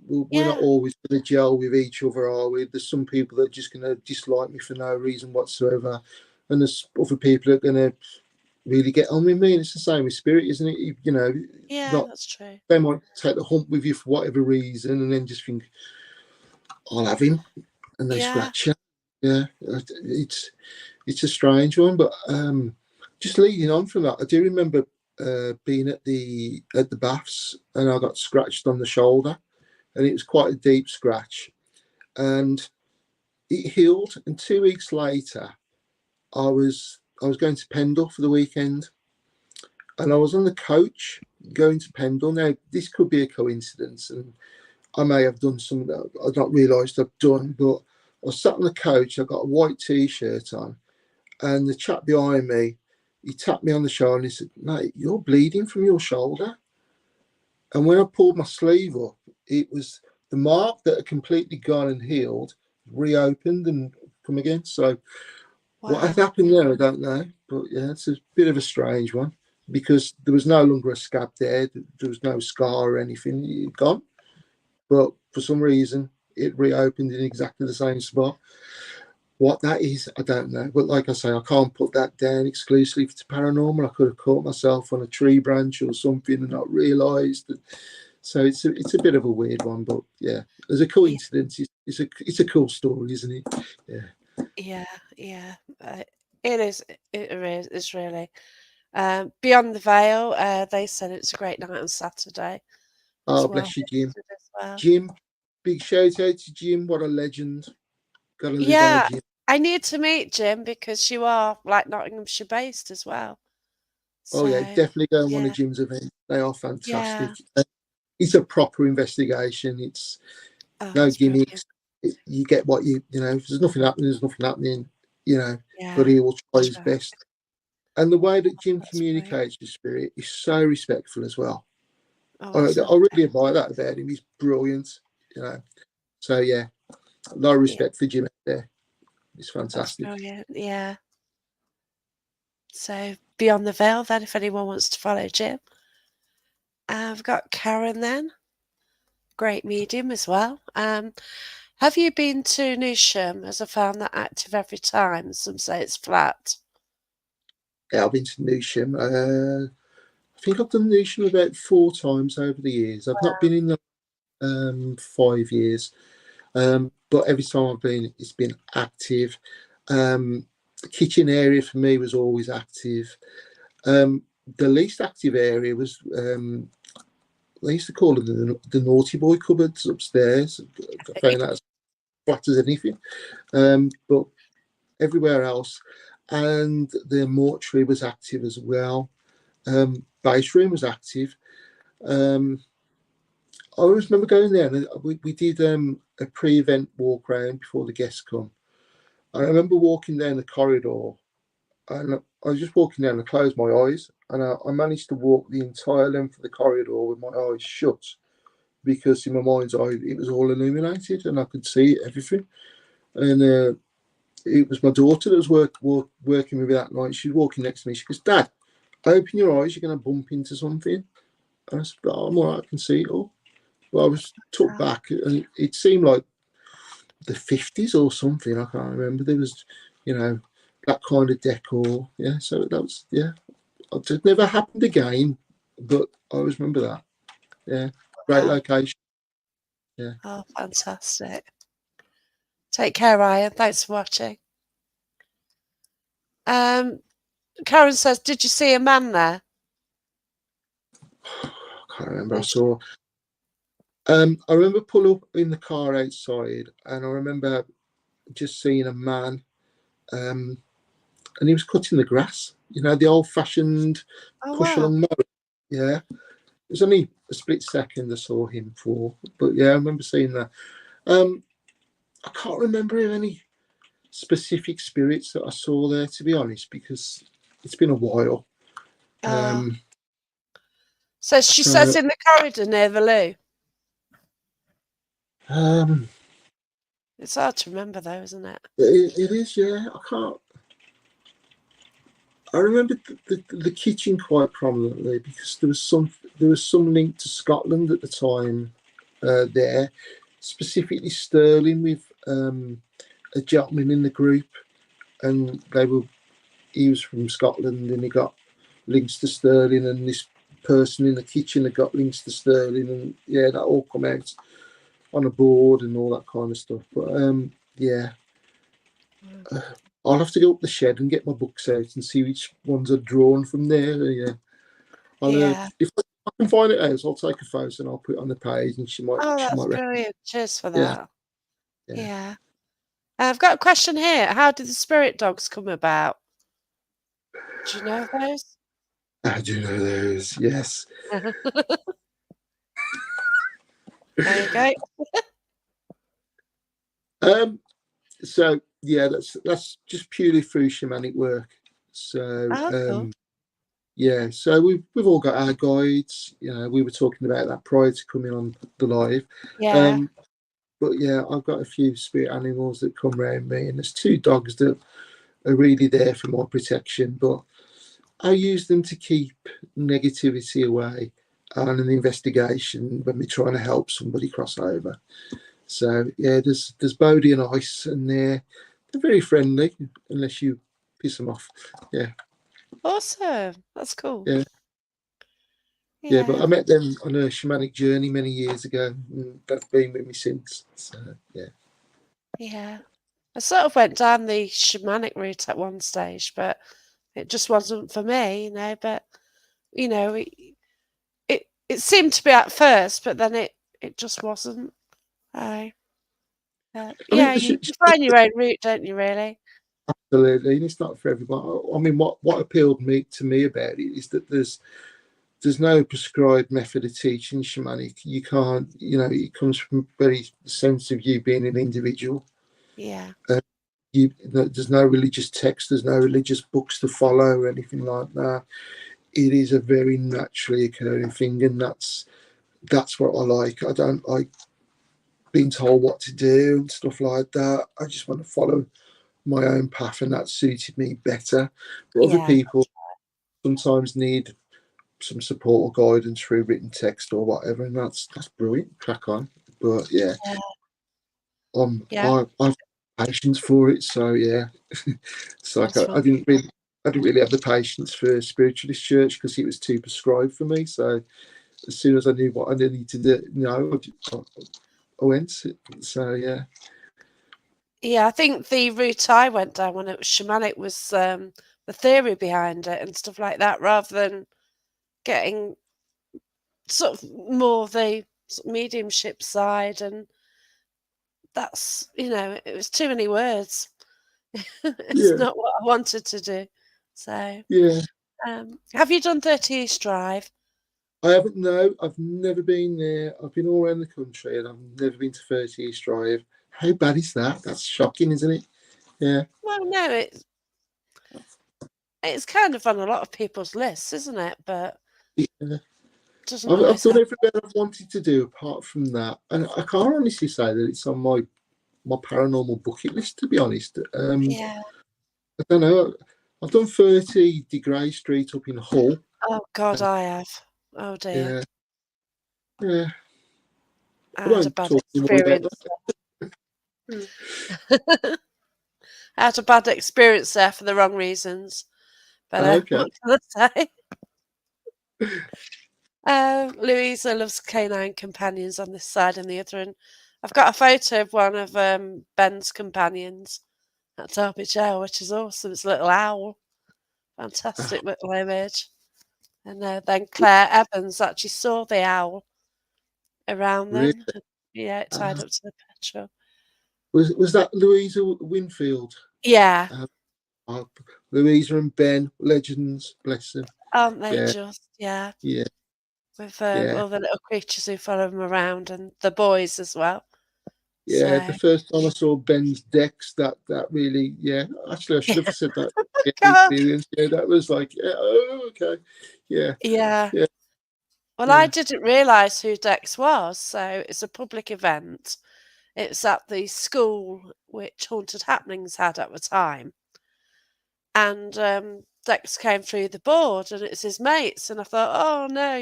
We're not Yeah, always going to gel with each other, are we? There's some people that are just going to dislike me for no reason whatsoever, and there's other people that are going to really get on with me. And it's the same with spirit, isn't it? yeah, Not that's true. they might take the hump with you for whatever reason, and then just think, "I'll have him," and they Yeah, scratch you. Yeah, it's a strange one, but just leading on from that, I do remember being at the baths, and I got scratched on the shoulder, and it was quite a deep scratch, and it healed. And 2 weeks later, I was going to Pendle for the weekend, and I was on the coach going to Pendle. Now this could be a coincidence, and I may have done something that I've not realised I've done, but I was sat on the coach. I got a white t-shirt on, and the chap behind me, he tapped me on the shoulder and he said, "Mate, you're bleeding from your shoulder." And when I pulled my sleeve up, it was the mark that had completely gone and healed, reopened and come again. So what had wow. happened there, I don't know. But yeah, it's a bit of a strange one because there was no longer a scab there. There was no scar or anything. It had gone. But for some reason, it reopened in exactly the same spot. What that is, I don't know. But like I say, I can't put that down exclusively to paranormal. I could have caught myself on a tree branch or something and not realised. So it's a bit of a weird one, but yeah, as a Yeah, coincidence, it's a cool story, isn't it? Yeah. yeah, yeah. It is. It is. It's really. Beyond the Veil. They said it's a great night on Saturday as Oh, well. bless you, Jim. Visited as well. Jim, big shout out to Jim. What a legend. Gotta live our Yeah, Jim. I need to meet Jim because you are like Nottinghamshire based as well. Oh yeah, So definitely go on one of yeah, Jim's events. They are fantastic. yeah. It's a proper investigation. It's Oh, no that's brilliant. gimmicks. You get what you know. If there's nothing happening, there's nothing happening. You know, but Yeah, he will try that's his right. best. And the way that Jim That's brilliant. communicates with Spirit is so respectful as well. Oh, I that's really lovely. admire that about him. He's brilliant. You know. So yeah, a lot of Yeah, respect for Jim out there. It's that's fantastic. brilliant. Yeah. So Beyond the Veil then, if anyone wants to follow Jim. I've got Karen then, great medium as well. Have you been to Newsham? As I found that active every time. Some say it's flat. Yeah, I've been to Newsham. I think I've done Newsham about 4 times over the years. I've not been in the 5 years, but every time I've been, it's been active. The kitchen area for me was always active. Um, the least active area was they used to call them the naughty boy cupboards upstairs. I found that as flat as anything. But everywhere else, and the mortuary was active as well. Base room was active. Um, I always remember going there, and we did a pre-event walk around before the guests come. I remember walking down the corridor, and I was just walking down. I closed my eyes, and I managed to walk the entire length of the corridor with my eyes shut because in my mind's eye it was all illuminated and I could see everything. And it was my daughter that was working with me that night. She was walking next to me. She goes, "Dad, open your eyes. You're going to bump into something." And I said, "Oh, I'm all right. I can see it all." Well, I was took Ah, back, and it seemed like the 50s or something. I can't remember. There was, you know, that kind of decor. Yeah, so that was, yeah. It never happened again, but I always remember that. Yeah, great wow. location. Yeah. Oh, fantastic. Take care, Ryan. Thanks for watching. Um, Karen says, did you see a man there? I can't remember. Did you? I remember pull up in the car outside, and I remember just seeing a man, um, and he was cutting the grass. You know, the old-fashioned Oh, push wow. along mower. Yeah, it was only a split second I saw him for, but yeah, I remember seeing that. Um, I can't remember any specific spirits that I saw there, to be honest, because it's been a while. Oh. Um, So she says so in the corridor near the loo. um, It's hard to remember though, isn't it? it is, yeah. I can't. I remember the kitchen quite prominently because there was some link to Scotland at the time there, specifically Stirling with a gentleman in the group, and he was from Scotland and he got links to Stirling, and this person in the kitchen had got links to Stirling, and yeah, that all come out on a board and all that kind of stuff. But yeah, Mm. I'll have to go up the shed and get my books out and see which ones are drawn from there. Yeah, Yeah. if I can find it out, I'll take a photo and I'll put it on the page, and Oh, she that's might brilliant. Cheers for yeah, that. yeah. Yeah. I've got a question here. How did the spirit dogs come about? Do you know those? I do know those. Yes. There you go. Um. So yeah, that's just purely through shamanic work. So Oh, cool. yeah, so we've all got our guides. You know, we were talking about that prior to coming on the live. Yeah. Um, but yeah, I've got a few spirit animals that come around me, and there's two dogs that are really there for my protection. But I use them to keep negativity away on an investigation when we're trying to help somebody cross over. So yeah, there's Bodie and Ice, and they're very friendly unless you piss them off. Yeah, Awesome. That's cool. yeah, yeah. But Yeah. I met them on a shamanic journey many years ago, and they've been with me since. So yeah, Yeah. I sort of went down the shamanic route at one stage, but it just wasn't for me, but you know, it seemed to be at first, but then it just wasn't. Oh, I mean, yeah, you find your own route, don't you, really? absolutely, and it's not for everyone. I mean, what appealed me to me about it is that there's no prescribed method of teaching shamanic. You can't, it comes from very sense of you being an individual. Yeah, There's no religious text, there's no religious books to follow or anything like that. It is a very naturally occurring thing, and that's what I like. I don't like being told what to do and stuff like that. I just want to follow my own path, and that suited me better. But other yeah, people sometimes need some support or guidance through written text or whatever, and that's brilliant. Crack on. But yeah, yeah, yeah. I've patience for it. So yeah, it's like That's fun. I didn't really have the patience for spiritualist church because it was too prescribed for me. So as soon as I knew what I needed to do, I went. So yeah, Yeah, I think the route I went down when it was shamanic was the theory behind it and stuff like that, rather than getting sort of more the sort of mediumship side. And that's, it was too many words. It's yeah, not what I wanted to do. So, yeah. have you done 30 East Drive? I haven't. No, I've never been there. I've been all around the country, and I've never been to 30 East Drive. How bad is that? That's shocking, isn't it? Yeah, Well, no, it's kind of on a lot of people's lists, isn't it? But yeah. doesn't I've always done happen. everything I've wanted to do apart from that, and I can't honestly say that it's on my paranormal bucket list. To be honest, Yeah. I don't know. I've done 30 Degrey Street up in Hull. Oh God, Uh, I have. Oh dear, yeah, yeah. I I had a won't bad talk anymore about experience. I had a bad experience there for the wrong reasons. But that. Okay. what can I say? Louisa loves canine companions on this side and the other, and I've got a photo of one of Ben's companions at Derby Jail, which is awesome. It's a little owl, Ah, fantastic little image. And then Claire Evans actually saw the owl around really? them. Yeah, it tied Ah, up to the petrol. was that Louisa Winfield? Yeah, Uh, oh, Louisa and Ben, legends, bless them. aren't they Yeah, just? Yeah, yeah, with yeah, all the little creatures who follow them around and the boys as well. yeah. The So, first time I saw Ben's decks, that really, yeah. Actually, I should have said that. Yeah, the God, experience. Yeah, that was like, yeah, oh, okay, yeah, yeah. yeah, Well, I yeah, didn't realise who Dex was, so it's a public event. It's at the school which Haunted Happenings had at the time. And Dex came through the board and it's his mates. And I thought, oh no,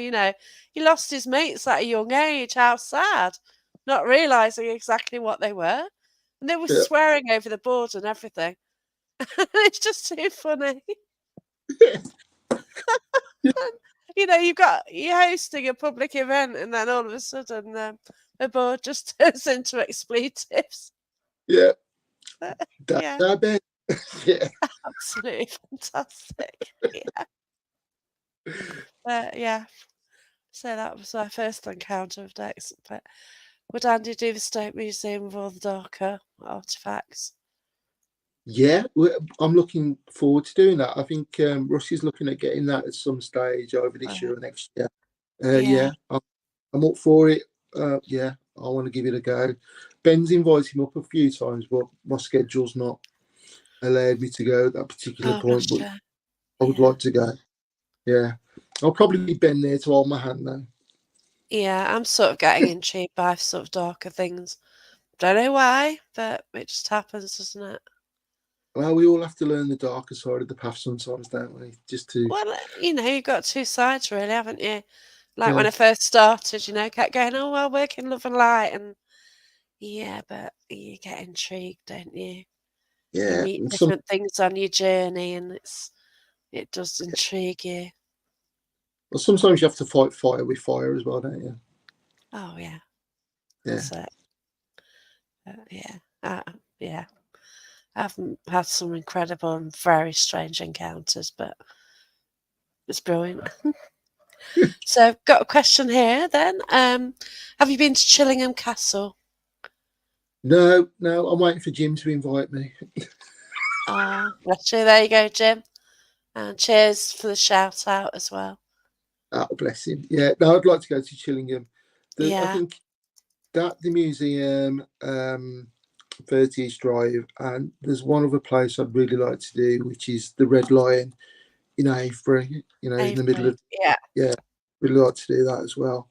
he lost his mates at a young age. How sad. Not realising exactly what they were. And they were yeah, swearing over the board and everything. It's just too funny. You're hosting a public event, and then all of a sudden, the board just turns into expletives. yeah. That's Yeah, our Ben. Yeah, absolutely fantastic. Yeah, yeah. So that was my first encounter with Dex. But would Andy do the Stoke Museum with all the darker artifacts? yeah. I'm looking forward to doing that. I think Russ is looking at getting that at some stage over this Uh, year or next year. yeah. Yeah, I'm up for it. Yeah, I want to give it a go. Ben's invited him up a few times, but my schedule's not allowed me to go at that particular Oh, point. bless But you. I would Yeah. like to go. Yeah, I'll probably need Ben there to hold my hand though. Yeah, I'm sort of getting intrigued by sort of darker things. Don't know why, but it just happens, doesn't it? Well, we all have to learn the darker side of the path sometimes, don't we? Just to, Well, you've got two sides really, haven't you? Like when yeah, I first started, kept going, "Oh, well, work in love and light," and yeah, but you get intrigued, don't you? You yeah. meet And different things on your journey, and it does intrigue you. well, sometimes you have to fight fire with fire as well, don't you? Oh yeah, Yeah, that's it. Yeah, yeah. I've had some incredible and very strange encounters, but it's brilliant. So, I've got a question here. Then, have you been to Chillingham Castle? No, no, I'm waiting for Jim to invite me. Ah, bless you. There you go, Jim. And cheers for the shout out as well. Oh, bless him. Yeah, no, I'd like to go to Chillingham. I Yeah, think that the museum, 30 East Drive, and there's one other place I'd really like to do, which is the Red Lion in Avebury. You know, in the middle Avebury. of, Yeah. yeah, really like to do that as well.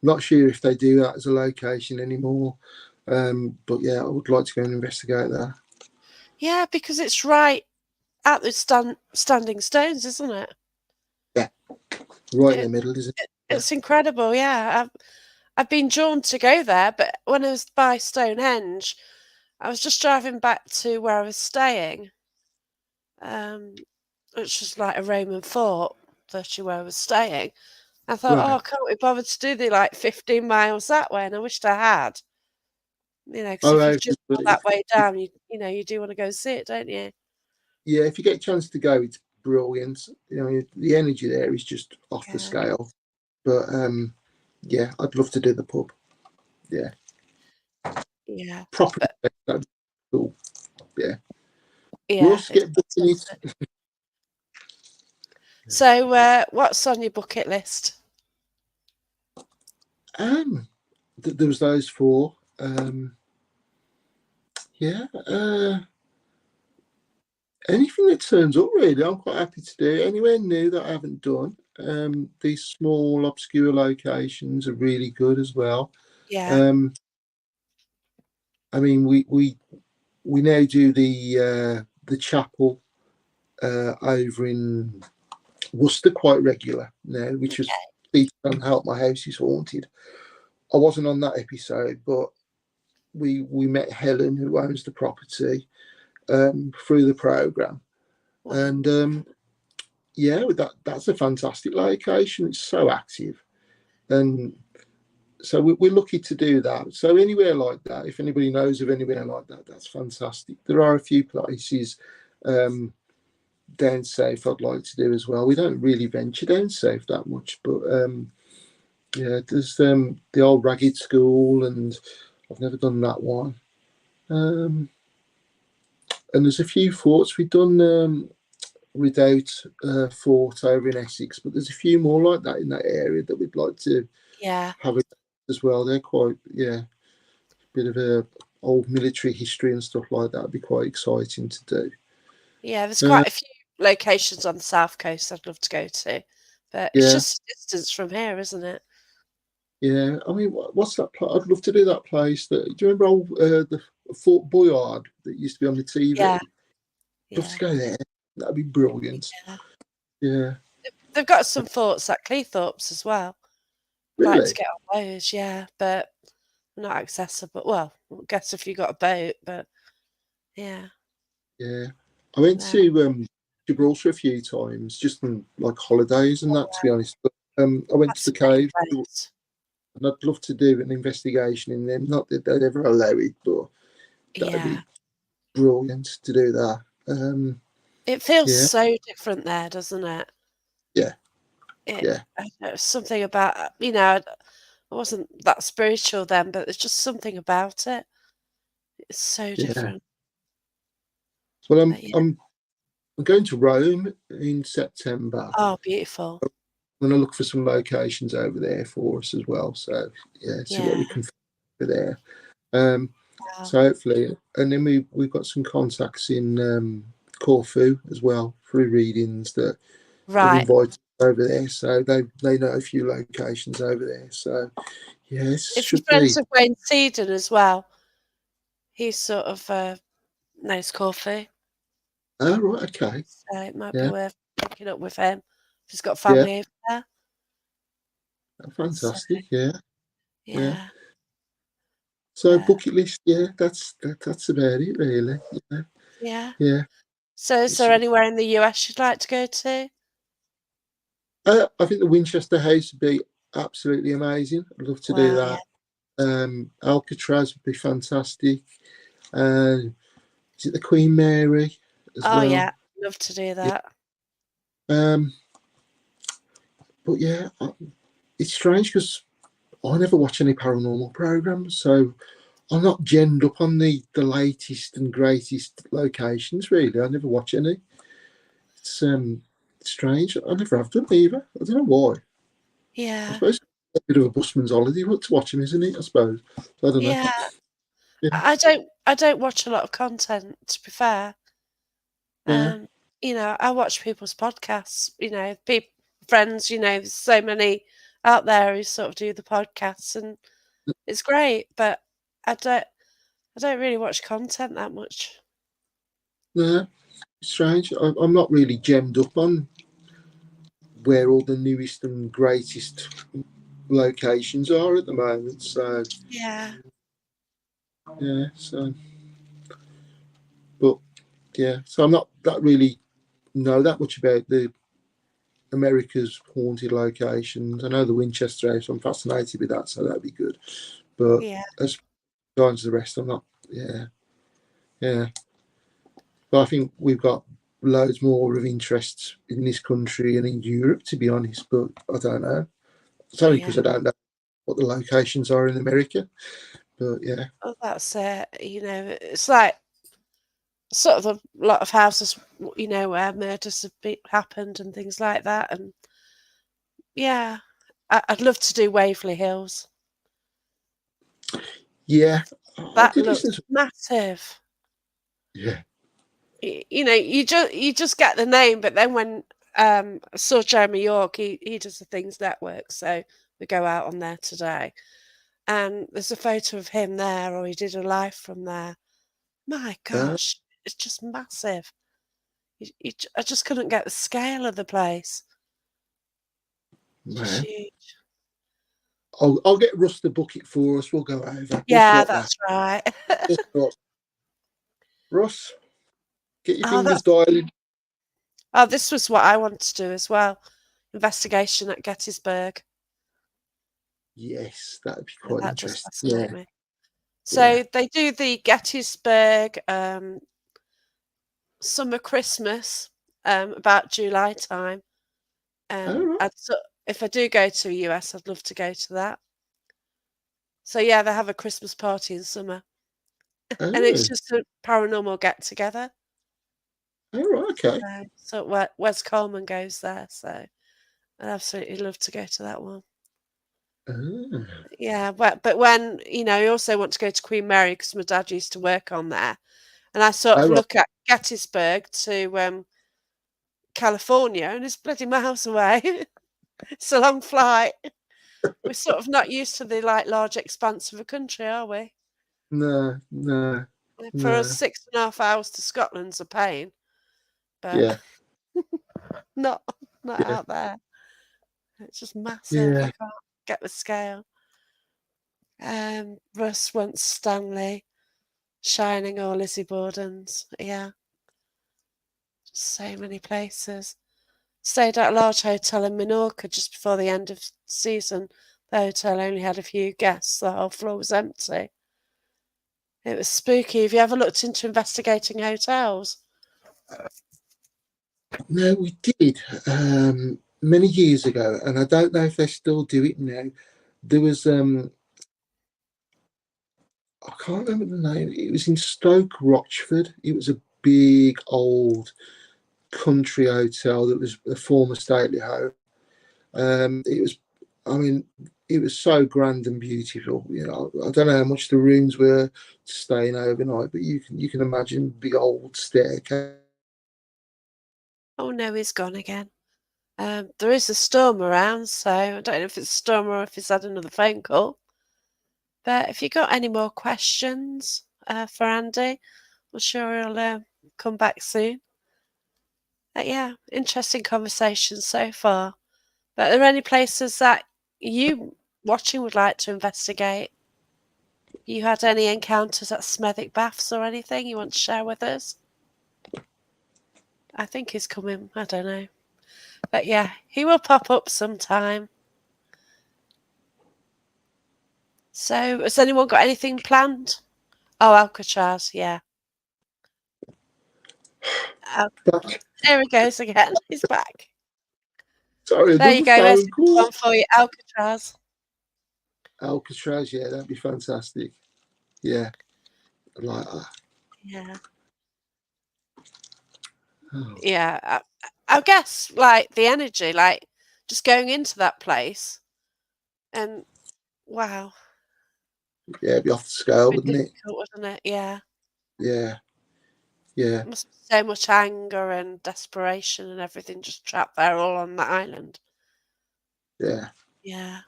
Not sure if they do that as a location anymore, but yeah, I would like to go and investigate that. Yeah, because it's right at the standing stones, isn't it? Yeah, right in the It, middle, isn't it? it's incredible. Yeah, I've been drawn to go there, but when I was by Stonehenge, I was just driving back to where I was staying, um, which was like a Roman fort, virtually where I was staying. I thought, Right. oh, can't we bother to do the like 15 miles that way? And I wished I had, because Oh, if you've just got Avebury. that way down, you do want to go see it, don't you? Yeah, if you get a chance to go, it's brilliant. You know, the energy there is just off the Yeah, scale. But yeah, I'd love to do the pub. Yeah, yeah, proper. but That'd be cool. Yeah, we'll yeah, just it's get booking it. fantastic. So, what's on your bucket list? There was those four. Yeah, anything that turns up really, I'm quite happy to do. Anywhere new that I haven't done. These small obscure locations are really good as well. Yeah, Um, I mean, we now do the chapel over in Worcester quite regular now, which was okay, Please Don't Help My House is Haunted. I wasn't on that episode, but we met Helen, who owns the property, through the program, wow, and yeah, that's a fantastic location. It's so active, and so we're lucky to do that. So anywhere like that, if anybody knows of anywhere like that, that's fantastic. There are a few places um, down south I'd like to do as well. We don't really venture down south that much, but yeah, there's the old Ragged School, and I've never done that one. Um, and there's a few forts we've done. Without fort over in Essex, but there's a few more like that in that area that we'd like to yeah, have as well. They're quite, yeah, bit of a old military history and stuff like that. Would be quite exciting to do. yeah. There's Uh, quite a few locations on the south coast I'd love to go to, but it's yeah, just a distance from here, isn't it? yeah. I mean, what's that? I'd love to do that place. That do you remember old the Fort Boyard that used to be on the Yeah, TV? Love to yeah, go there. That'd be brilliant. yeah. Yeah, They've got some forts at Cleethorpes as well. I'd like to really. get on those, yeah, but not accessible. Well, I guess if you got a boat, but yeah, Yeah, I went no, to Gibraltar a few times, just on like holidays and that. To be honest, but I went to that's the a great cave, and place. I'd love to do an investigation in them. Not that they'd ever allow it, but that'd Yeah, be brilliant to do that. it feels Yeah, so different there, doesn't it? yeah, It yeah, I don't know, something about I wasn't that spiritual then, but there's just something about it. It's so yeah. different. Well, But yeah, I'm going to Rome in September. oh, beautiful. I'm going to look for some locations over there for us as well. So yeah, see what Yeah, we can find over there. Um, wow. so hopefully, and then we've got some contacts in Corfu as well through readings that have Right. invited over there. So they know a few locations over there. So yes, If you're should friends be. with Wayne Seedon as well, he's sort of knows coffee, Oh right, okay, so it might be yeah, worth picking up with him. He's got yeah, family over there. So fantastic, yeah, yeah. yeah, So but bucket list, yeah, that's about it really. Yeah, yeah. yeah. So is It's, there anywhere in the US you'd like to go to? I think the Winchester House would be absolutely amazing. I'd love to do Wow, yeah. that. Alcatraz would be fantastic. And is it the Queen Mary as Oh yeah, well? love to do Yeah. that. Um, but yeah, it's strange because I never watch any paranormal programs, so I'm not gemmed up on the latest and greatest locations. Really, I never watch any. It's strange. I never have done either. I don't know why. I Yeah, suppose it's a bit of a busman's holiday to watch him, isn't it? I suppose. I don't know. yeah. Yeah, I don't watch a lot of content, to be fair. yeah, Um, I watch people's podcasts, friends, there's so many out there who sort of do the podcasts and it's great, but I don't I don't really watch content that much. yeah. Strange. I'm not really gemmed up on where all the newest and greatest locations are at the moment. So Yeah, yeah. So but yeah. So I'm not that really know that much about the America's haunted locations. I know the Winchester House. I'm fascinated with that, so that'd be good. But yeah, as regards the rest, I'm not. Yeah, yeah. But I think we've got loads more of interests in this country and in Europe, to be honest. But I don't know. It's only yeah. because I don't know what the locations are in America. But yeah, Oh, that's it. It's like sort of a lot of houses, where murders have happened and things like that. And yeah, I'd love to do Waverley Hills. yeah. I That did listen looks to. massive. Yeah. You just get the name, but then when I saw Jeremy York, he does the Things Network, so we go out on there today, and there's a photo of him there, or he did a live from there. My Uh, gosh, it's just massive. I just couldn't get the scale of the place. Just man, huge. I'll get Russ to book it for us. We'll go over. We'll Yeah, sort that. that's right. We'll sort. Russ, get your Oh, fingers dialing. this was what I wanted to do as well. Investigation at Gettysburg. Yes, that'd be Yeah, quite that does interesting. fascinate Yeah, me. yeah. So they do the Gettysburg summer Christmas about July time, All and right. if I do go to the US, I'd love to go to that. So yeah, they have a Christmas party in summer, and it's Oh, just a paranormal get together. all right. Okay. So Wes Coleman goes there, so I'd absolutely love to go to that one. Ah, Yeah, but when I also want to go to Queen Mary because my dad used to work on there, and I sort of all right. look at Gettysburg to California, and it's bloody miles away. It's a long flight. We're sort of not used to the large expanse of a country, are we? No, no, For us, no. 6.5 hours to Scotland's a pain, but Yeah, not not yeah, out there. It's just massive. I yeah. can't get the scale. Russ wants Stanley, Shining or Lizzie Borden's. Yeah, just so many places. Stayed at a large hotel in Minorca just before the end of season. The hotel only had a few guests. The whole floor was empty. It was spooky. Have you ever looked into investigating hotels? No, we did many years ago, and I don't know if they still do it now. There was I can't remember the name. It was in Stoke Rochford. It was a big old country hotel that was a former stately home. It was, I mean, it was so grand and beautiful. I don't know how much the rooms were staying overnight, but you can imagine big old staircase. Oh no, he's gone again. There is a storm around, so I don't know if it's a storm or if he's had another phone call. But if you got any more questions for Andy, I'm sure he'll come back soon. Yeah, interesting conversation so far. But are there any places that you watching would like to investigate? You had any encounters at Smethwick Baths or anything you want to share with us? I think he's coming. I don't know. But yeah, he will pop up sometime. So, has anyone got anything planned? Oh, Alcatraz, yeah. Al- But There he goes again. He's back. sorry, There you another go. There's phone one call. for you, Alcatraz. Alcatraz, yeah, that'd be fantastic. Yeah, like that. Yeah. Oh, Yeah. I guess like the energy, like just going into that place and wow, yeah, it'd be off the must scale, be wouldn't it? difficult, wouldn't it? Yeah. Yeah, yeah, Must be so much anger and desperation and everything just trapped there all on that island. yeah, Yeah.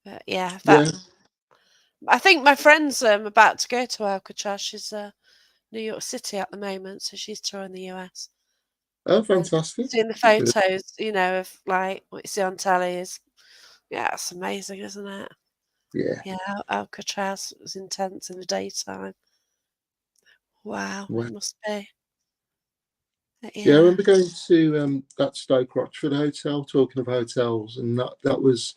But yeah, that yeah. I think my friend's about to go to Alcatraz. She's New York City at the moment, so she's touring the US. Oh, And fantastic. seeing the Good. photos, of like what you see on telly is yeah, it's amazing, isn't it? Yeah. Yeah, Alcatraz was intense in the daytime. Wow, Well, it must be. yeah, I Yeah. remember going to that Stoke Rochford hotel. Talking of hotels, and that was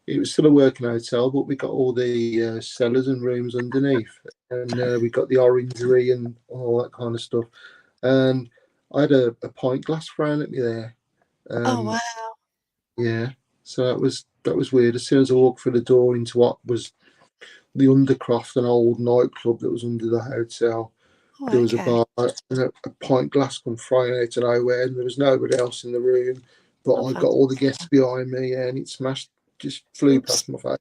it was still a working hotel, but we got all the cellars and rooms underneath, and we got the orangery and all that kind of stuff. And I had a pint glass thrown at me there. Oh Um, wow. yeah, so that was weird. As soon as I walked through the door into what was the Undercroft, an old nightclub that was under the hotel, Oh, there was a okay. bar and a pint glass come flying out of nowhere, and there was nobody else in the room, but Oh, I got fantastic. all the guests behind me, and it smashed, just flew Oops. past my face.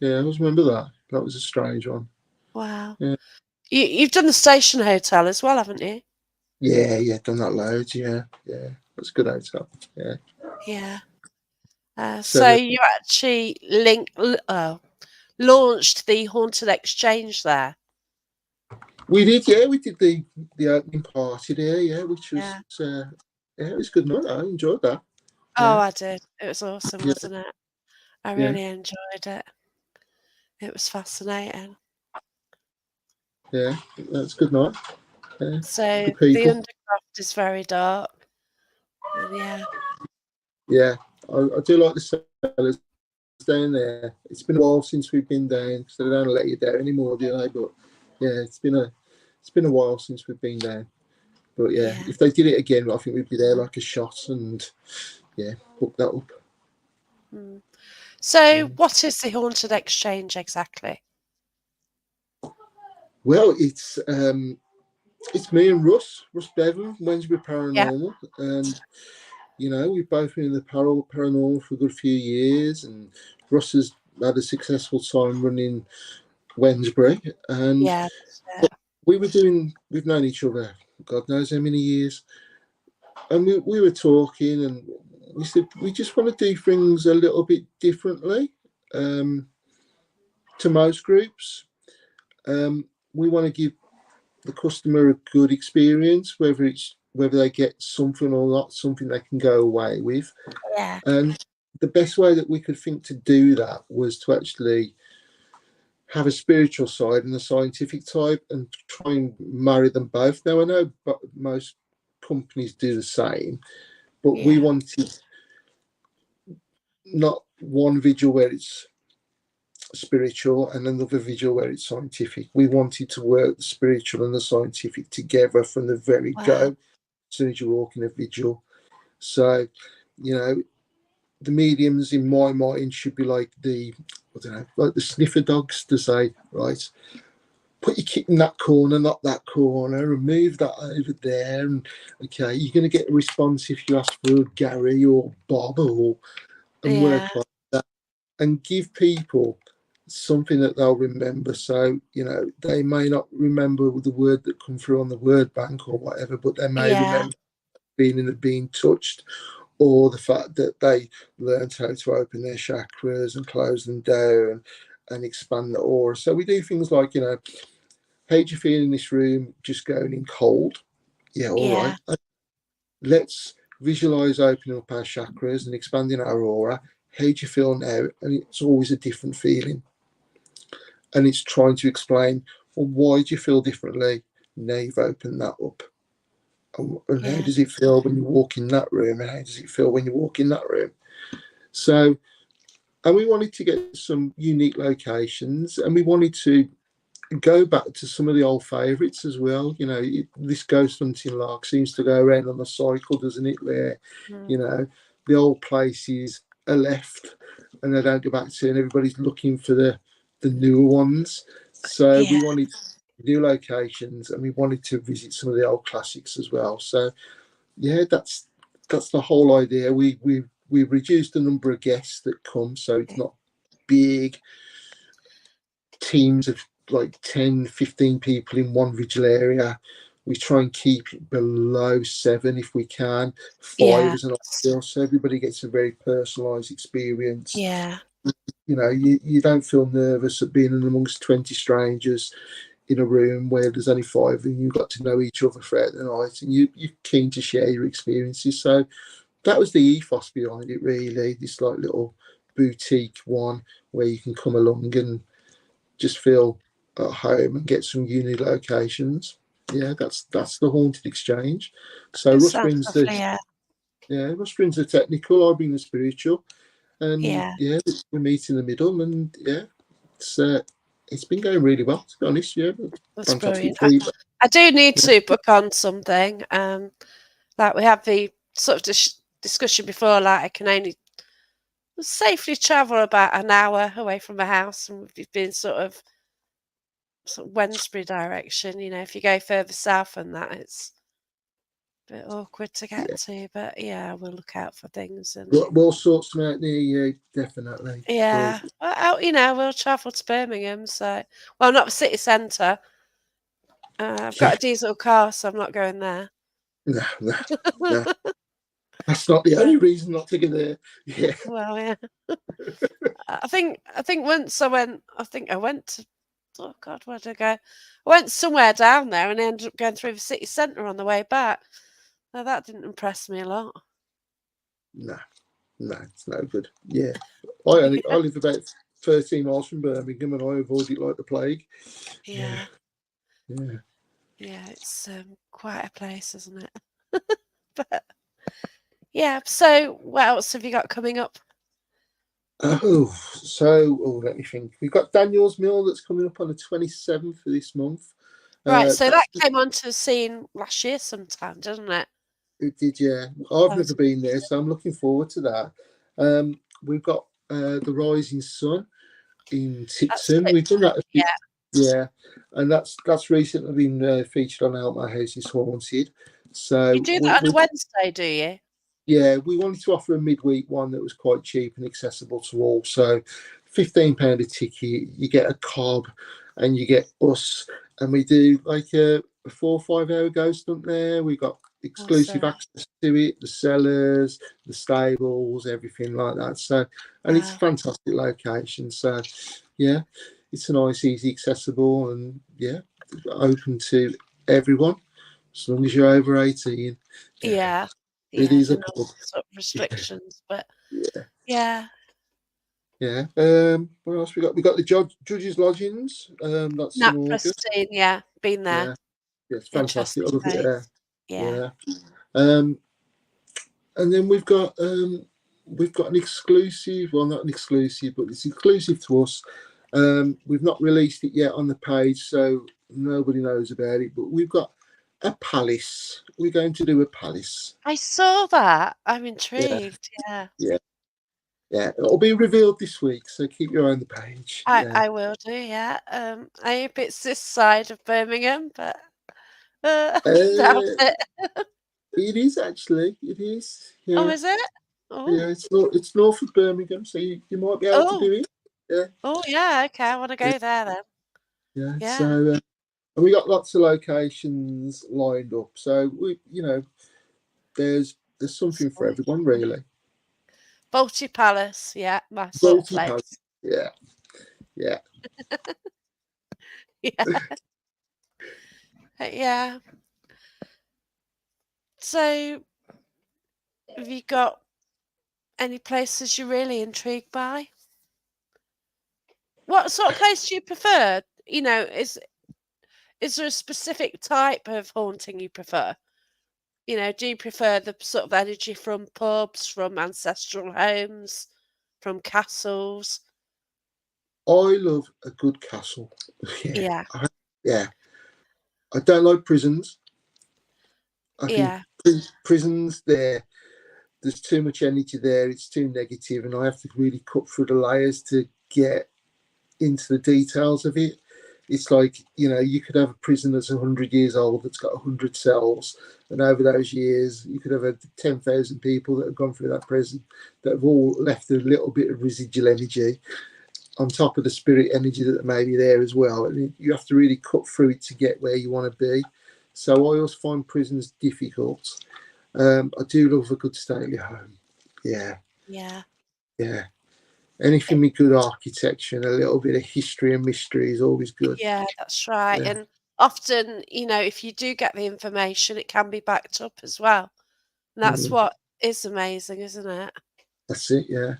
Yeah, I always remember that. That was a strange one. Wow. Yeah, You've done the Station Hotel as well, haven't you? yeah, yeah. Done that loads. Yeah, yeah. That's a good hotel. Yeah. Yeah. So So you actually launched the Haunted Exchange there. we did. Yeah, we did the opening party there. Yeah, which was Yeah. yeah, it was a good night. I enjoyed that. Oh, Yeah, I did. It was awesome, yeah, wasn't it? I yeah, really enjoyed it. It was fascinating. yeah. That's a good night. Yeah, So good the people. Undercroft is very dark, and yeah, Yeah, I do like the sellers down there. It's been a while since we've been down, so they don't let you down anymore, do they? But yeah, it's been a while since we've been down. But yeah, yeah. if they did it again, I think we'd be there like a shot and yeah, book that up. Mm. So Yeah. what is the Haunted Exchange exactly? Well, it's me and Russ Bevan, Wednesbury Yeah, Paranormal, and we've both been in the paranormal for a good few years, and Russ has had a successful time running Wednesbury, and yeah, that's it. we've known each other, God knows how many years, and we were talking, and we said we just want to do things a little bit differently um, to most groups. We want to give the customer a good experience, whether they get something or not, something they can go away with. Yeah, And the best way that we could think to do that was to actually have a spiritual side and a scientific type and try and marry them both. Now I know but most companies do the same, but we yeah, wanted not one video where it's spiritual and another video where it's scientific. We wanted to work the spiritual and the scientific together from the very go, wow. as soon as you walk in a vigil. So, you know, the mediums in my mind should be like I don't know, like the sniffer dogs to say, right, put your kit in that corner, not that corner, and move that over there. And okay, you're going to get a response if you ask for Gary or Bob or and Yeah, work like that and give people something that they'll remember. So, they may not remember the word that come through on the word bank or whatever, but they may yeah, remember being touched or the fact that they learned how to open their chakras and close them down and expand the aura. So we do things like, how do you feel in this room just going in cold? Yeah, all yeah, right. Let's visualize opening up our chakras and expanding our aura. How do you feel now? And it's always a different feeling. And it's trying to explain, well, why do you feel differently? Now you've opened that up. And how yeah, does it feel when you walk in that room? And how does it feel when you walk in that room? So, and we wanted to get some unique locations and we wanted to go back to some of the old favourites as well. This ghost hunting lark seems to go around on a cycle, doesn't it? Where, you mm, know, the old places are left and they don't go back to, and everybody's looking for the newer ones. So Yeah. we wanted new locations, and we wanted to visit some of the old classics as well. So yeah, that's the whole idea. We've reduced the number of guests that come, so it's not big teams of like 10, 15 people in one vigil area. We try and keep it below 7 if we can. 5 Yeah. is an ideal, so everybody gets a very personalised experience. Yeah. You know, you don't feel nervous at being in amongst 20 strangers in a room where there's only 5 and you've got to know each other throughout the night, and you're keen to share your experiences. So that was the ethos behind it, really. This like little boutique one where you can come along and just feel at home and get some uni locations. Yeah, that's the Haunted Exchange. So It Russ sounds brings the lovely. Yeah. Russ brings the technical, I bring the spiritual, and Yeah. yeah, we meet in the middle, and yeah, it's uh, it's been going really well, to be honest. Yeah, That's fantastic brilliant. feedback. I do need Yeah, to book on something. Like we had the sort of discussion before, like I can only safely travel about an hour away from my house, and we've been sort of Wednesbury direction. You know, if you go further south than that, it's a bit awkward to get yeah. to. But yeah, we'll look out for things and We'll sort some out near you, definitely. Well, yeah. Well, you know, we'll travel to Birmingham. So, well, not the city centre. I've got a diesel car, so I'm not going there. no, no, no. That's not the But only reason not to go there. Yeah, well, yeah. I think once I went. I think I went to. Oh God, where did I go? I went somewhere down there and ended up going through the city centre on the way back. Now that didn't impress me a lot. no, no, it's no good. Yeah, I live about 13 miles from Birmingham, and I avoid it like the plague. Yeah, Yeah, yeah. yeah, it's quite a place, isn't it? But yeah. So, what else have you got coming up? Let me think. We've got Daniel's Mill that's coming up on the 27th of this month. Right. So that That's came onto the scene last year sometime, didn't it? it did, yeah. I've That never was been there, so I'm looking forward to that. We've got the Rising Sun in that's Tipton. it. We've done that a few, Yeah. yeah, and that's recently been featured on Out My House is Haunted. You So do that on a Wednesday, do you? yeah, we wanted to offer a midweek one that was quite cheap and accessible to all. So £15 a ticket, you get a cob, and you get us, and we do like a 4 or 5 hour ghost hunt there. We got exclusive Awesome. access to it, the cellars, the stables, everything like that. So, and it's a Wow. fantastic location. So yeah, it's a nice, easy, accessible, and yeah, open to everyone as long as you're over 18. Yeah, Yeah. it Yeah, is the a normal pub. sort of restrictions, but Yeah, yeah, yeah. What else we got? We got the judges' lodgings. That's in Nat August. Pristine, yeah, been there. Yeah, yeah, it's fantastic. Interesting I love it there. place. Yeah. Yeah. Um, and then we've got an exclusive. Well, not an exclusive, but it's exclusive to us. We've not released it yet on the page, so nobody knows about it. But we've got a palace. We're going to do a palace. I saw that. I'm Yeah, intrigued. Yeah. yeah, yeah. It'll be revealed this week, so keep your eye on the page. Yeah. I will do, yeah. I hope it's this side of Birmingham, but doubt Uh, it. it is actually. It is. Oh, Yeah. is it? Yeah. Oh. It's north of Birmingham, so you might be able to Oh. do it. Yeah. Oh, yeah, okay, I wanna Yeah. go there then. Yeah. Yeah. So and we got lots of locations lined up. So there's something for Sweet. everyone really. Balti Palace, yeah, my sort of Multi Palace. place. Yeah. Yeah. Yeah. Yeah. So, have you got any places you're really intrigued by? What sort of place do you prefer? You know, is there a specific type of haunting you prefer? You know, do you prefer the sort of energy from pubs, from ancestral homes, from castles? I love a good castle. Yeah. Yeah, Yeah. I don't like prisons. I think yeah, prisons there's too much energy there. It's too negative, and I have to really cut through the layers to get into the details of it. It's like, you could have a prison that's 100 years old that's got 100 cells, and over those years, you could have had 10,000 people that have gone through that prison that have all left a little bit of residual energy on top of the spirit energy that may be there as well. And you have to really cut through it to get where you want to be. So I always find prisons difficult. I do love a good stately home. Yeah, Yeah. yeah. It, Anything with good architecture and a little bit of history and mystery is always good. yeah, that's right. Yeah, And often, if you do get the information, it can be backed up as well. And that's mm, what is amazing, isn't it? that's it. Yeah,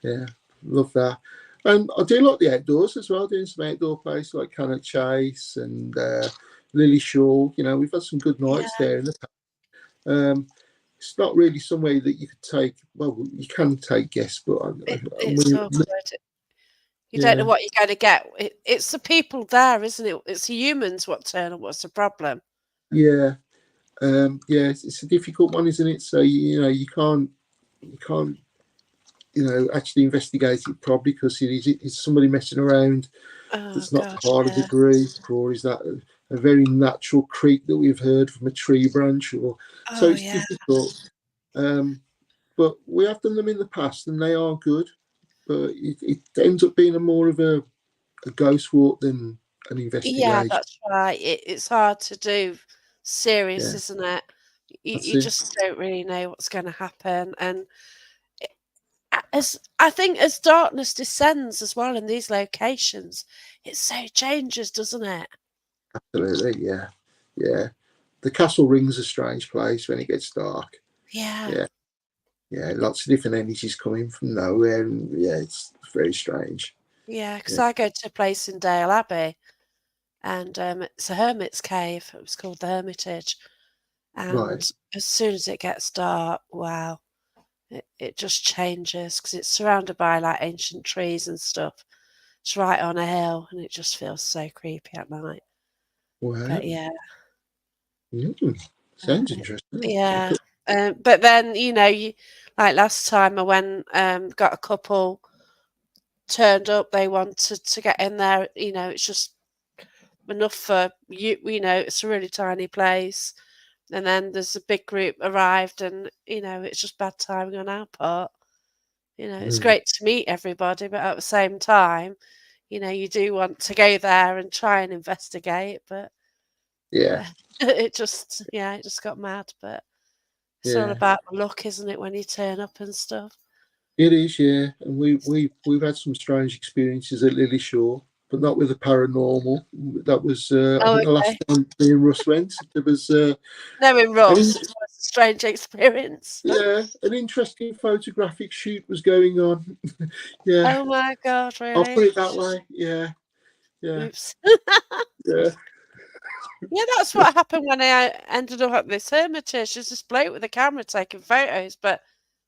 yeah. Love that. And I do like the outdoors as well, doing some outdoor places like Cannock Chase and Lily Shaw. We've had some good Yeah, nights there in the past. It's not really somewhere that you could take. Well, you can take guests, but it's awkward. You don't know yeah, what you're going to get. It's the people there, isn't it? It's the humans what turn up. What's the problem? yeah, yeah. It's a difficult one, isn't it? So you can't actually investigate it properly because it's somebody messing around Oh that's not gosh, part of the yeah, group, or is that a very natural creak that we've heard from a tree branch, or so oh it's yeah, difficult. Um, but we have done them in the past, and they are good. But it ends up being more of a ghost walk than an yeah. investigation. That's right. It's hard to do. Serious, Yeah, isn't it? that's You it. just don't really know what's going to happen, and as I think as darkness descends as well in these locations, it so changes, doesn't it? Absolutely. Yeah, yeah. The castle ring's a strange place when it gets dark. Yeah, Yeah, yeah. Lots of different energies coming from nowhere, and yeah, it's very strange. yeah. Because Yeah, I go to a place in Dale Abbey, and it's a hermit's cave. It was called the Hermitage, and right. as soon as it gets dark, wow, it just changes because it's surrounded by like ancient trees and stuff. It's right on a hill, and it just feels so creepy at night. But Wow. yeah, Sounds it, interesting. I yeah. could, But then you like last time I went, got a couple turned up. They wanted to get in there. It's just enough for you. It's a really tiny place. And then there's a big group arrived, and it's just bad timing on our part. It's mm, great to meet everybody, but at the same time, you do want to go there and try and investigate, but yeah, uh, it just got mad. But it's all yeah. about the luck, isn't it, when you turn up and stuff? It is, yeah. And we've had some strange experiences at Lily Shore, but not with the paranormal. That was, I Oh, think, the last okay. time me and Russ went. There was Knowing an Ross, in, it was a strange experience. yeah, an interesting photographic shoot was going on. Yeah, Oh my god, I'll really? put it that way. Yeah, yeah, Oops. yeah, Yeah, that's what happened when I ended up at this hermitage. There's this bloke with a camera taking photos, but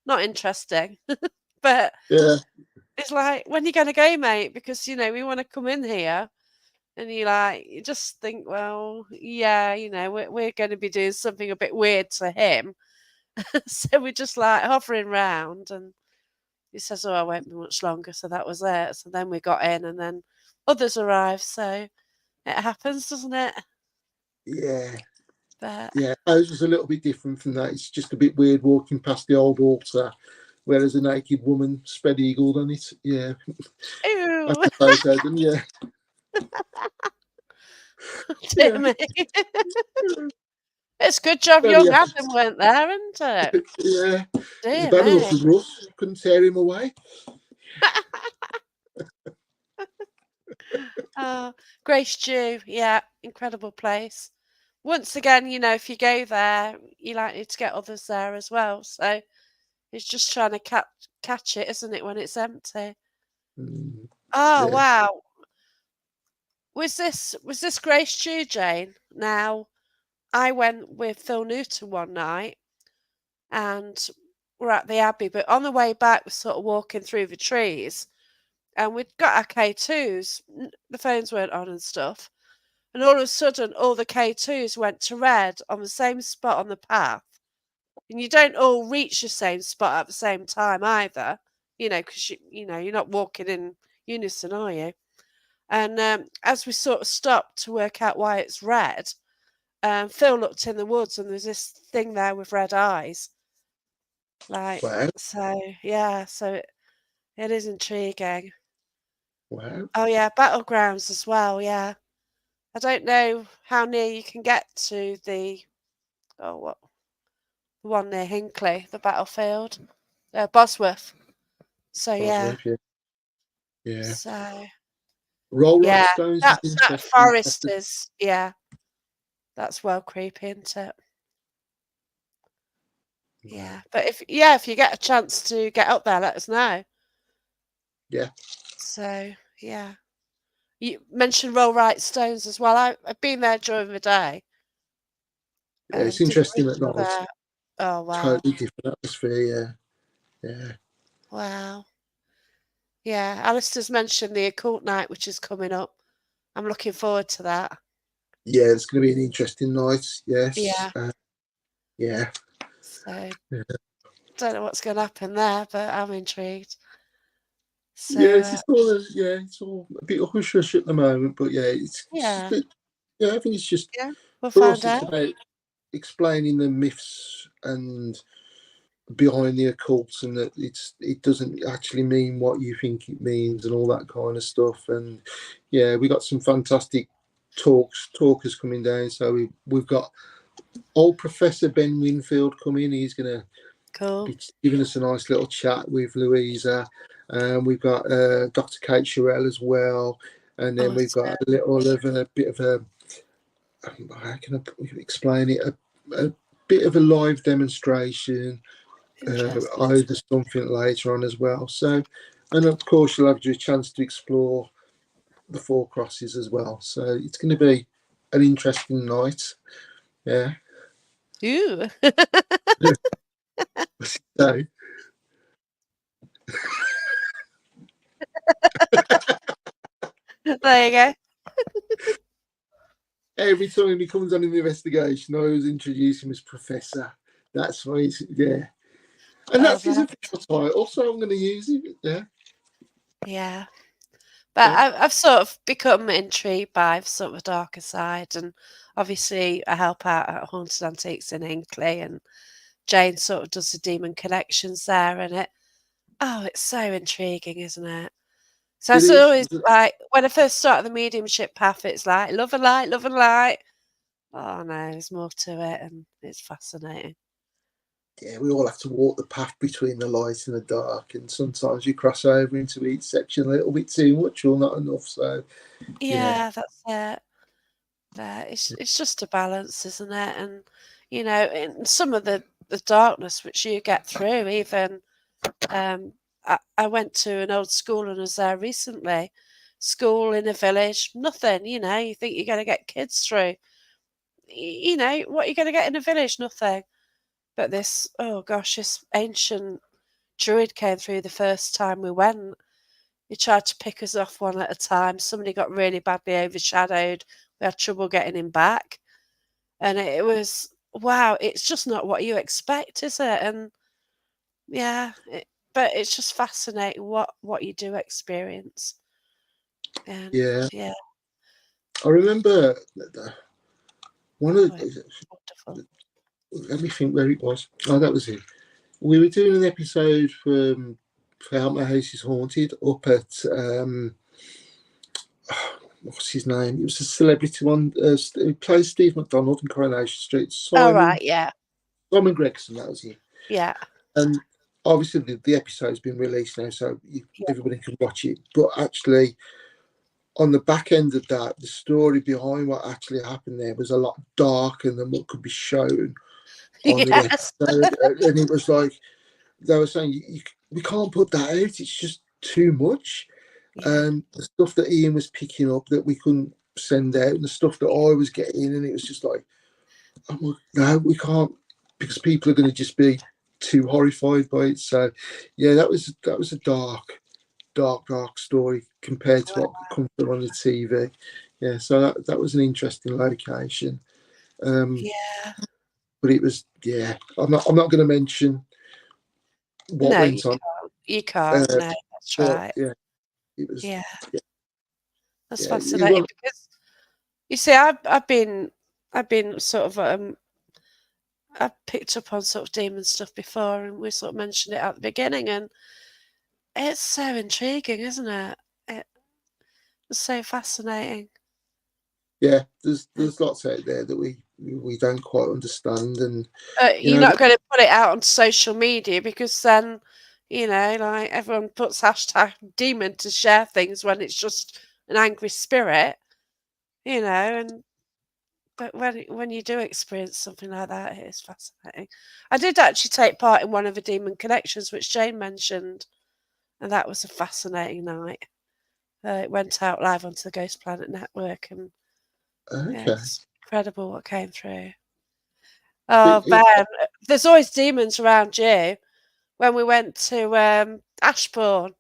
not interesting. But yeah, it's like, when you gonna go, mate? Because we want to come in here, and you just think, well, yeah, we're going to be doing something a bit weird to him, so we're just like hovering round, and he says, "Oh, I won't be much longer." So that was it. So then we got in, and then others arrived. So it happens, doesn't it? yeah. But Yeah, ours was a little bit different from that. It's just a bit weird walking past the old altar, whereas a naked woman spread eagled on it. Yeah, that's ew, the photo. Then yeah, dear yeah, me. It's a good job very young happy. Adam weren't there, isn't it? Yeah, it was Dear bad enough me. with Russ. Couldn't tear him away. Oh, Grace Jew, yeah, incredible place. Once again, if you go there, you likely to get others there as well. So it's just trying to catch it, isn't it, when it's empty? Mm, Oh yeah, wow. Was this Grace Jew, Jane? Now, I went with Phil Newton one night, and we're at the Abbey, but on the way back we're sort of walking through the trees, and we'd got our K2s. The phones weren't on and stuff. And all of a sudden, all the K2s went to red on the same spot on the path. And you don't all reach the same spot at the same time either, because you're not walking in unison, are you? And as we sort of stopped to work out why it's red, Phil looked in the woods and there's this thing there with red eyes. Like, Wow. so, yeah, so it is intriguing. Wow. Oh, yeah, battlegrounds as well, yeah. I don't know how near you can get to what, the one near Hinckley, the battlefield, Bosworth. So, yeah, Bosworth, yeah. Yeah. so, Roll right yeah, stones is that interesting. forest is, yeah, that's well creepy, isn't it? Wow. Yeah, but if you get a chance to get up there, let us know. Yeah. So, yeah. You mentioned Roll Right Stones as well. I've been there during the day. Yeah, it's Did a interesting at ritual night. there. Oh, wow. Totally different atmosphere. Yeah. Yeah. Wow. Yeah, Alistair's mentioned the occult night, which is coming up. I'm looking forward to that. Yeah, it's going to be an interesting night. Yes. Yeah. Yeah. So, Yeah. don't know what's going to happen there, but I'm intrigued. So, Yeah, it's all a bit hush hush at the moment, but yeah, it's just yeah. that, yeah, I think it's just Yeah, we'll for find us, it's out. about explaining the myths and behind the occult, and that it doesn't actually mean what you think it means and all that kind of stuff. And yeah, we got some fantastic talkers coming down. So we've got old Professor Ben Winfield coming. He's gonna Cool. be giving us a nice little chat with Louisa. We've got Dr. Kate Sherrill as well, and then we've got Awesome. a little of a bit of a, how can I explain it? A bit of a live demonstration, Interesting. either something later on as well. So, and of course, you'll have your chance to explore the Four Crosses as well. So it's going to be an interesting night. Yeah. Ooh. So There you go. every time he comes on in the investigation, I always introduce him as Professor. That's why he's, yeah. And Oh, that's his bless. official title, so I'm going to use it. Yeah. Yeah. But Yeah. I've sort of become intrigued by sort of a darker side, and obviously I help out at Haunted Antiques in Hinkley, and Jane sort of does the demon connections there, and it's so intriguing, isn't it? So It it's is. always like when I first started the mediumship path, it's like love and light, love and light. Oh no, there's more to it, and it's fascinating. Yeah, we all have to walk the path between the light and the dark, and sometimes you cross over into each section a little bit too much or not enough. So, yeah. Yeah, that's it. There, it's just a balance, isn't it? And in some of the darkness which you get through, even I went to an old school and was there recently. School in a village, nothing. You think you're going to get kids through. What you're going to get in a village, nothing. But this, oh gosh, this ancient druid came through the first time we went. He tried to pick us off one at a time. Somebody got really badly overshadowed. We had trouble getting him back. And it was, wow, it's just not what you expect, is it? And yeah, but it's just fascinating what you do experience. And Yeah. yeah, I remember one of oh, it's the, wonderful. let me think where it was. Oh, that was it. We were doing an episode for How My House is Haunted up at what's his name? It was a celebrity one. He plays Steve McDonald in Coronation Street. All Simon right, yeah, Simon Gregson, that was it. yeah, And obviously the episode's been released now, so yeah, everybody can watch it. But actually, on the back end of that, the story behind what actually happened there was a lot darker than what could be shown on the yes, episode. And it was like they were saying, we can't put that out. It's just too much. yeah, And the stuff that Ian was picking up that we couldn't send out, and the stuff that I was getting, and it was just like, oh, no, we can't, because people are going to just be too horrified by it. So, yeah, that was a dark story compared to what comes through on the TV. Yeah, so that was an interesting location. Um, yeah. but it was, yeah, I'm not going to mention what No, you went on, can't. You can't. uh, No, that's but right. yeah, it was. Yeah. Yeah, That's Yeah, it's one. fascinating because you see, I've been sort of I've picked up on sort of demon stuff before, and we sort of mentioned it at the beginning, and it's so intriguing, isn't it? It's so fascinating. Yeah, And, there's lots out there that we don't quite understand, and you you're know, not going to put it out on social media because then, like everyone puts hashtag demon to share things when it's just an angry spirit, and but when you do experience something like that, it is fascinating. I did actually take part in one of the demon connections, which Jane mentioned, and that was a fascinating night. It went out live onto the Ghost Planet Network, and yeah, okay. it's incredible what came through. It, Oh it, man, there's always demons around you. When we went to Ashbourne,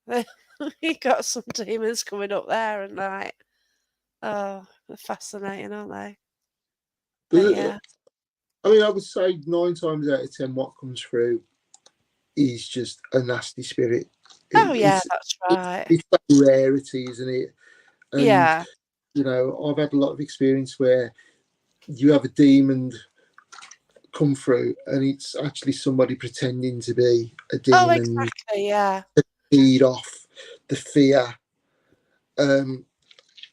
we got some demons coming up there, and they're fascinating, aren't they? But yeah. I mean, I would say 9 times out of 10, what comes through is just a nasty spirit. Oh yeah, It's that's right. it's a rarity, isn't it? And Yeah. I've had a lot of experience where you have a demon come through, and it's actually somebody pretending to be a Oh, demon, exactly. Yeah. feed off the fear, um,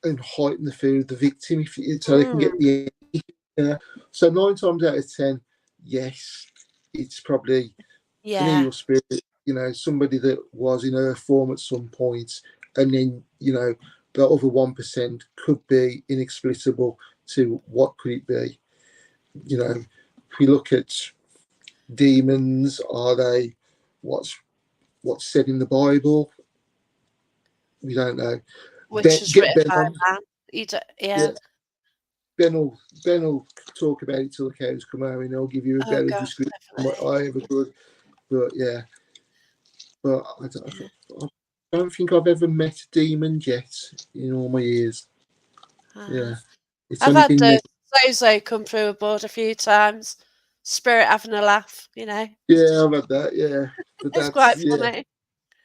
and heighten the fear of the victim, so they can Mm, get the. So 9 times out of 10, yes, it's probably an yeah. evil spirit, somebody that was in earth form at some point, and then the other 1% could be inexplicable to what could it be. If we look at demons, are they what's said in the Bible? We don't know. Which is Get written Ben by on. a man. Yeah. Yeah, Ben will talk about it till the cows come home, and he'll give you a Oh better gosh, description than what definitely. I ever could. But yeah, but Yeah. I don't think I've ever met a demon yet in all my years. Uh, Yeah, it's I've only had been me. Zozo come through aboard a few times. Spirit having a laugh. Yeah, I've had that. Yeah, but It's that's quite yeah, funny.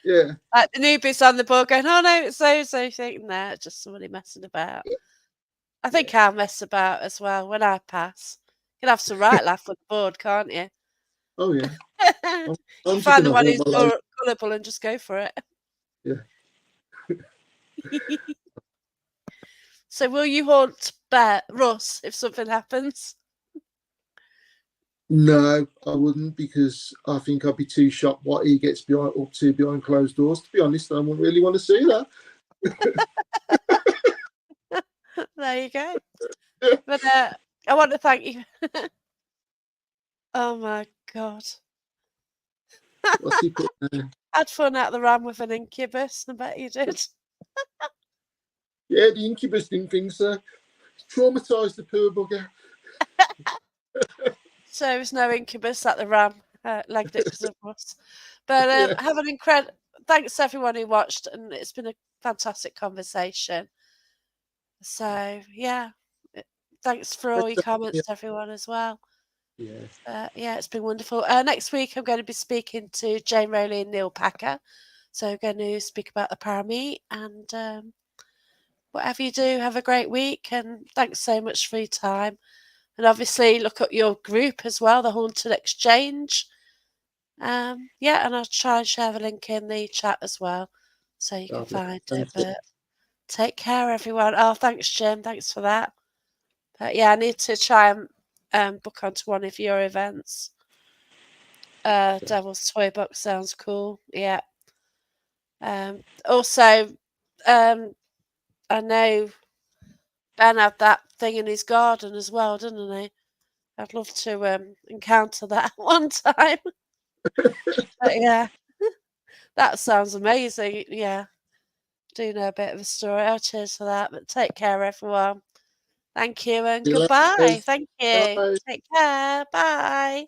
yeah, Like the newbies on the board going, "Oh no, it's Zozo," thinking that it's just somebody messing about. I yeah. think I'll mess about as well when I pass. You can have some right laugh with the board, can't you? Oh yeah, I'm, You I'm just find the gonna one hold who's my life. more gullible and just go for it. Yeah. So will you haunt Russ if something happens? No, I wouldn't, because I think I'd be too shocked what he gets up to behind closed doors. To be honest, I wouldn't really want to see that. There you go. But I want to thank you. Oh my god. What's he put there? Had fun out the ram with an incubus, I bet you did. Yeah, the incubus didn't think so. Traumatised the poor bugger. So there's no incubus at the ram. Legged it because of us. But Yeah, have an incredible. Thanks everyone who watched, and it's been a fantastic conversation. So yeah, uh, thanks for all your yeah, comments, everyone as well. yeah. Yeah, it's been wonderful. Next week, I'm going to be speaking to Jane Rowley and Neil Packer. So we're going to speak about the Paramete, and whatever you do, have a great week, and thanks so much for your time. And obviously, look at your group as well, the Haunted Exchange. Yeah, and I'll try and share the link in the chat as well, so you can Lovely. find it. Thank you. But take care, everyone. Oh, thanks, Jim. Thanks for that. But yeah, I need to try and book onto one of your events. Yeah. Devil's Toy Box sounds cool. Yeah. Also, um, I know Ben had that thing in his garden as well, didn't he? I'd love to encounter that one time. But yeah, that sounds amazing. Yeah, do know a bit of a story. Oh, cheers for that. But take care, everyone. Thank you and See you goodbye. later. Thank you. Bye. Take care. Bye.